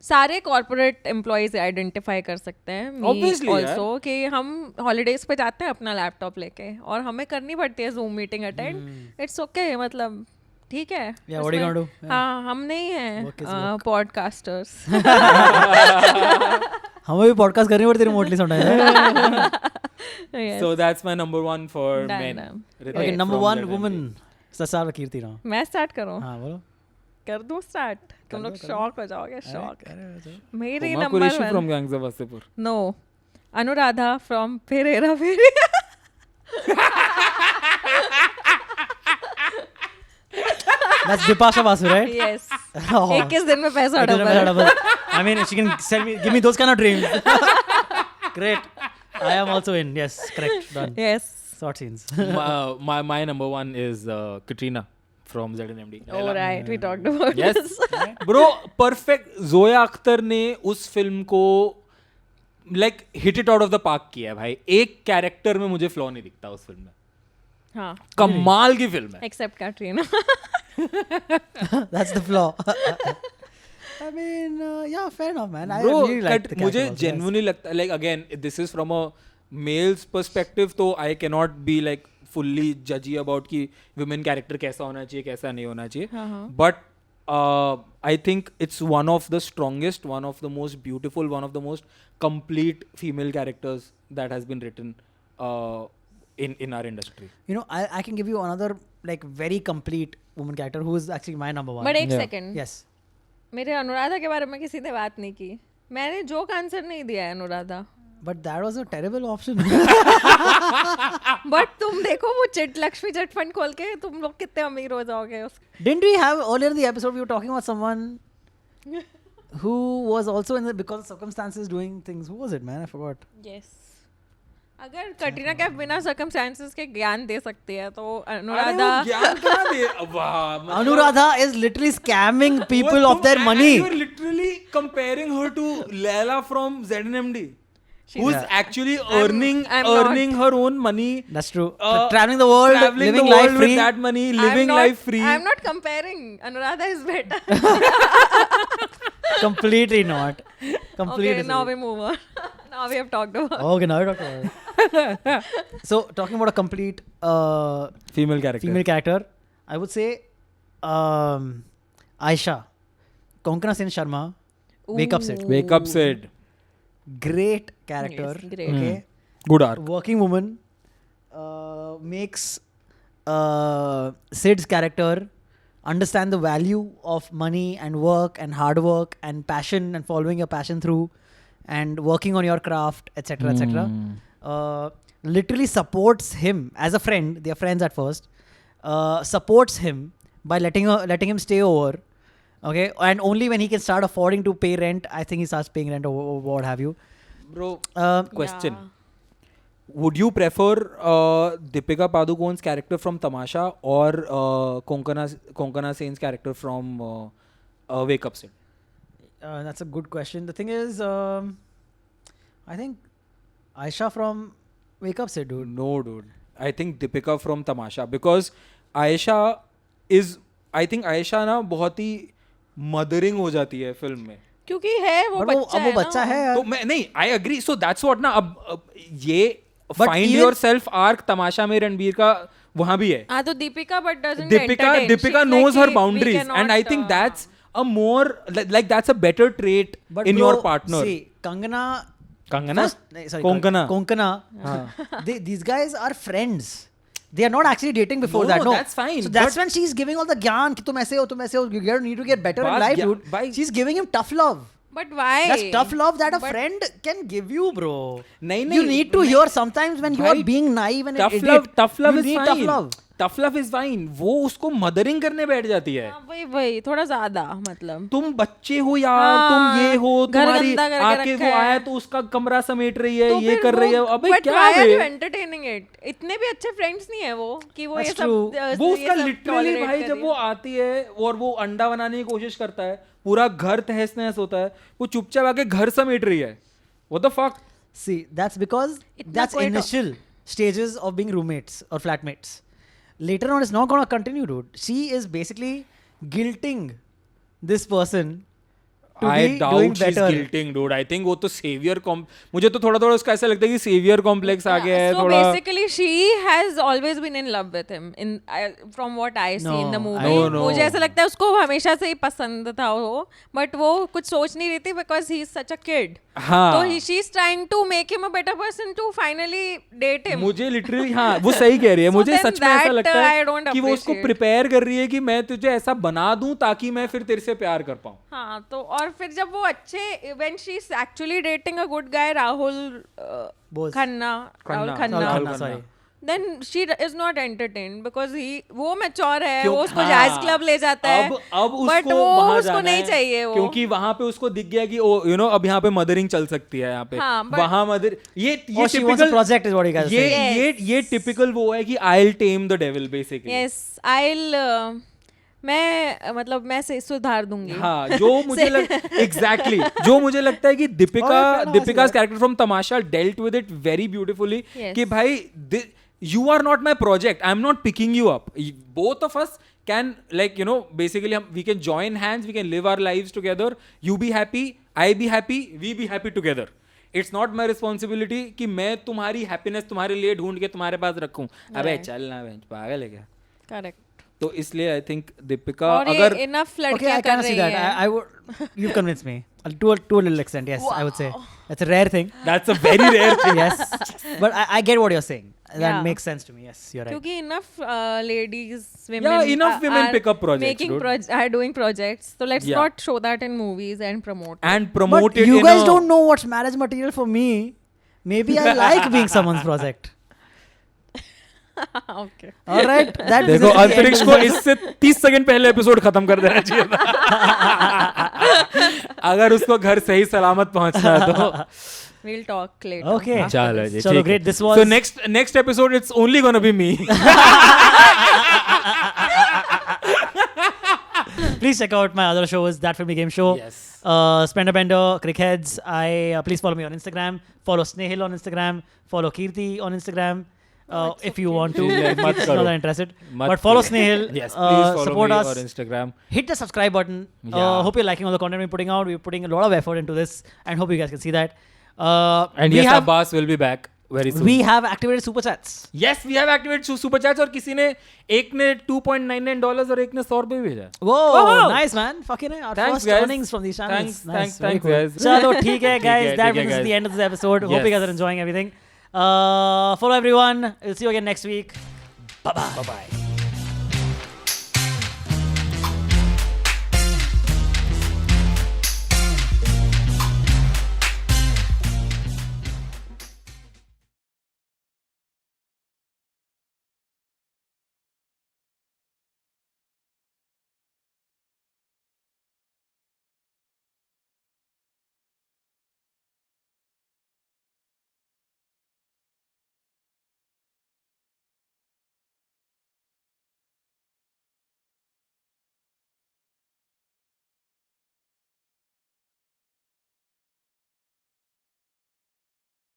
सारे कॉर्पोरेट एम्प्लॉयज आइडेंटिफाई कर सकते हैं Obviously, ऑल्सो कि हम हॉलीडेज पे जाते हैं अपना लैपटॉप लेके और हमें करनी पड़ती है zoom meeting attend it's okay मतलब ठीक है Yeah, what are you gonna do? हाँ हम नहीं हैं पॉडकास्टर्स हमें भी पॉडकास्ट करनी पड़ती remotely sometimes so that's my number one for Done, men done. Hrithik okay number from 1 ZNMD. Woman ससार कीर्ति राव मैं स्टार्ट करूँ हाँ बोलो कर दूँ स्टार्ट तुम लोग शॉक हो जाओगे शॉक मेरी Huma number Qureshi from Gangs of Wasseypur no Anuradha from फिर Hera Pheri That's Bipasha Basu, right? Yes Oh. 21 दिन में पैसा It doesn't double matter, but I mean, she can give me those kind of dreams. Great. I am also in. Yes, correct. Done. Yes Short scenes. my number one is Katrina from ZNMD. Oh right, we talked about Yes, this. bro, perfect. Zoya Akhtar ने उस film को like hit it out of the park किया है भाई. एक character में मुझे flaw नहीं दिखता उस फिल्म में. हाँ, कमाल की फिल्म है. except Katrina. That's the flaw. I mean, yeah, fair enough, man. I Bro, really liked the मुझे character also, yes. genuinely लगता है, like again, this is from a male's perspective, तो I cannot be like fully judgy about कि women character कैसा होना चाहिए, कैसा नहीं होना चाहिए. But I think it's one of the strongest, one of the most beautiful, one of the most complete female characters that has been written in our industry. You know, I can give you another like very complete woman character who is actually my number one. But एक Yeah. second, Yes. मेरे अनुराधा के बारे में किसी ने बात नहीं की. मैंने जोक आंसर नहीं दिया है Anuradha. But that was a terrible option. But तुम देखो वो चिट लक्ष्मी चिट फंड खोल के तुम लोग कितने अमीर हो जाओगे उस. Didn't we have earlier in the episode we were talking about someone who was also in the because of circumstances doing things. Who was it, man? I forgot. Yes. अगर कटरीना कैफ बिना सर्कमस्टेंसेस के ज्ञान दे सकती है तो अनुराधा. ज्ञान कहाँ दे? वाह, मतलब- Anuradha is literally scamming people of their money. You are literally comparing her to Leila from ZNMD. Who's actually earning I'm not. her own money. That's true. Traveling the world, traveling living the life world free. with that money, I'm living not- life free. I'm not comparing. Anuradha is better. Completely not. Completely. Okay, now we move on. Now we have talked about. Okay, now we're talking about it. So, talking about a complete Female character. female character, I would say Aisha, Konkana Sen Sharma, Wake Up Sid. Wake up, Sid. Great character. Yes, great. Okay. Good arc. Working woman makes Sid's character understand the value of money and work and hard work and passion and following your passion through and working on your craft, etc., etc. Literally supports him as a friend. They are friends at first. Supports him by letting him stay over. Okay, and only when he can start affording to pay rent, I think he starts paying rent or what have you. Bro, question. Yeah. Would you prefer Deepika Padukone's character from Tamasha or Konkana Sen's character from Wake Up Sid? That's a good question. The thing is, I think Aisha from Wake Up Sid, dude. No, dude. I think Deepika from Tamasha because Aisha is. I think Aisha ना बहुत ही mothering हो जाती है film में. क्योंकि है वो But बच्चा अब वो बच्चा है ना. है यार. तो मैं नहीं, I agree. So that's what ना अब ये But find even- yourself arc तमाशा में रणबीर का वहाँ भी है. हाँ तो Deepika but doesn't Deepika entertain. She's knows like her we boundaries, cannot, and I think that's a more like that's a better trait But in bro, your partner. See, Kangana. Kangana? Sorry, Konkana. Konkana. These guys are friends. They are not actually dating before No, that. No, that's fine, So that's but- when she's giving all the gyan कि तुम ऐसे हो, तुम ऐसे हो. You need to get better in But life, yeah, dude. by- She's giving him tough love. But why? That's tough love that a But- friend can give you, bro. नहीं, You नहीं, need to नहीं. hear sometimes when you are भाई, being naive and an tough idiot. love you is need fine. tough love. Tough love is fine. वो उसको mothering करने बैठ जाती है. हाँ, वही थोड़ा ज्यादा मतलब. तुम बच्चे हो यार, हाँ, तुम ये हो, घर तुम्हारी गंदा करके आके रखा वो है. आया तो उसका कमरा समेट रही है, तो ये फिर कर रही है. वो- अबे but क्या why are you है? entertaining it? इतने भी अच्छे फ्रेंड्स नहीं है वो कि वो ये That's सब true. वो ये उसका सब लिटरली tolerate भाई कर जब रही वो आती है और वो अंडा बनाने की कोशिश करता है, पूरा घर तहस नहस होता है, वो चुपचाप आके घर समेट रही है. What the fuck? See, that's because इतना that's कोई initial stages of being roommates or flatmates. Later on, it's not going to continue, dude. She is basically guilting this person to I be doubt doing she's better. guilting, dude. I think वो तो savior मुझे तो थोड़ा थोड़ा उसका ऐसा लगता है कि savior complex आ गया है So थोड़ा. basically, she has always been in love with him. From what I see in the No, movie, no. मुझे ऐसा लगता है उसको हमेशा से ही पसंद था वो, but वो कुछ सोच नहीं रही थी because he is such a kid. हाँ. तो she's trying to make him a better person to finally date him. मुझे लिटरली हाँ वो सही कह रही है. So मुझे then सच में ऐसा that, लगता I है don't कि वो उसको appreciate. प्रिपेयर कर रही है कि मैं तुझे ऐसा बना दूं ताकि मैं फिर तेरे से प्यार कर पाऊं. हाँ तो और फिर जब वो अच्छे when she's actually dating a good guy Rahul Bose. Rahul Khanna. Khanna, Rahul Khanna, sorry. then she is not entertained because वो mature है, क्यों- वो उसको हाँ, jazz club ले जाता है. अब but उसको वो वहाँ उसको जाना नहीं है, चाहिए वो. क्योंकि वहाँ पे उसको दिख गया कि ओ अब यहाँ पे मदरिंग चल सकती है यहाँ पे. हाँ, but- वहाँ मदर ये Or she wants a typical project is what you guys ये say. Yes. ये typical वो है कि I'll tame the devil basically. Yes, I'll मैं से सुधार दूंगी. हाँ, जो मुझे एग्जैक्टली जो मुझे लगता है कि Deepika's character from Tamasha dealt with it very beautifully कि भाई you are not my project, I'm not picking you up, both of us can like you know basically we can join hands, we can live our lives together, you be happy, I be happy, we be happy together. It's not my responsibility कि मैं तुम्हारी happiness तुम्हारे लिए ढूंढ के तुम्हारे पास रखूं. अबे चल ना बहन, पागल है क्या? Correct. तो इसलिए आई थिंक दीपिका और अगर enough Okay, लड़कियां I कर can see रही that. हैं. I would. You've convinced me. To a little extent, yes. I would say that's a rare thing. that's a very rare thing. Yes, but I get what you're saying. That Yeah. makes sense to me. Yes, you're right. क्योंकि enough ladies, women, Yeah, enough women pick up projects, making dude. are doing projects. So let's Yeah. not show that in movies and promote. And promote But it you in guys a, don't know what's marriage material for me. Maybe I like being someone's project. Okay. All right. That देखो is the end अंतरिक्ष of को this. इससे 30 second पहले episode खत्म कर देना चाहिए था. अगर उसको घर सही सलामत पहुंचना है तो. We'll talk later. Okay. चलो जी, Chalo, ठीक great. है. This was. So next episode it's only gonna be me. Please check out my other shows. That Filmy Game Show. Yes. Spender Bender, Crickheads. Please follow me on Instagram. Follow Snehil on Instagram. Follow Kirti on Instagram. If you want to. Yeah, मत If करो. not that interested. मत But follow करो. Snehil. Yes, please follow support me us. on Instagram. Hit the subscribe button. Yeah. Hope you're liking all the content we're putting out. We're putting a lot of effort into this, and hope you guys can see that. And we yes, have Abbas will be back very soon. we have activated super chats. Yes, we have activated super chats और किसी ने एक ने $2.99 और एक ने $100 भेजा. Whoa, Oh! nice man. Fucking our Thanks, first guys. earnings from these channels. Thanks, Very thanks, cool. guys. Chalo, ठीक है guys. ठीक है, That ठीक है, brings us to the guys. end of this episode. Hope you Yes. guys are enjoying everything. Follow everyone. We'll see you again next week. Bye bye.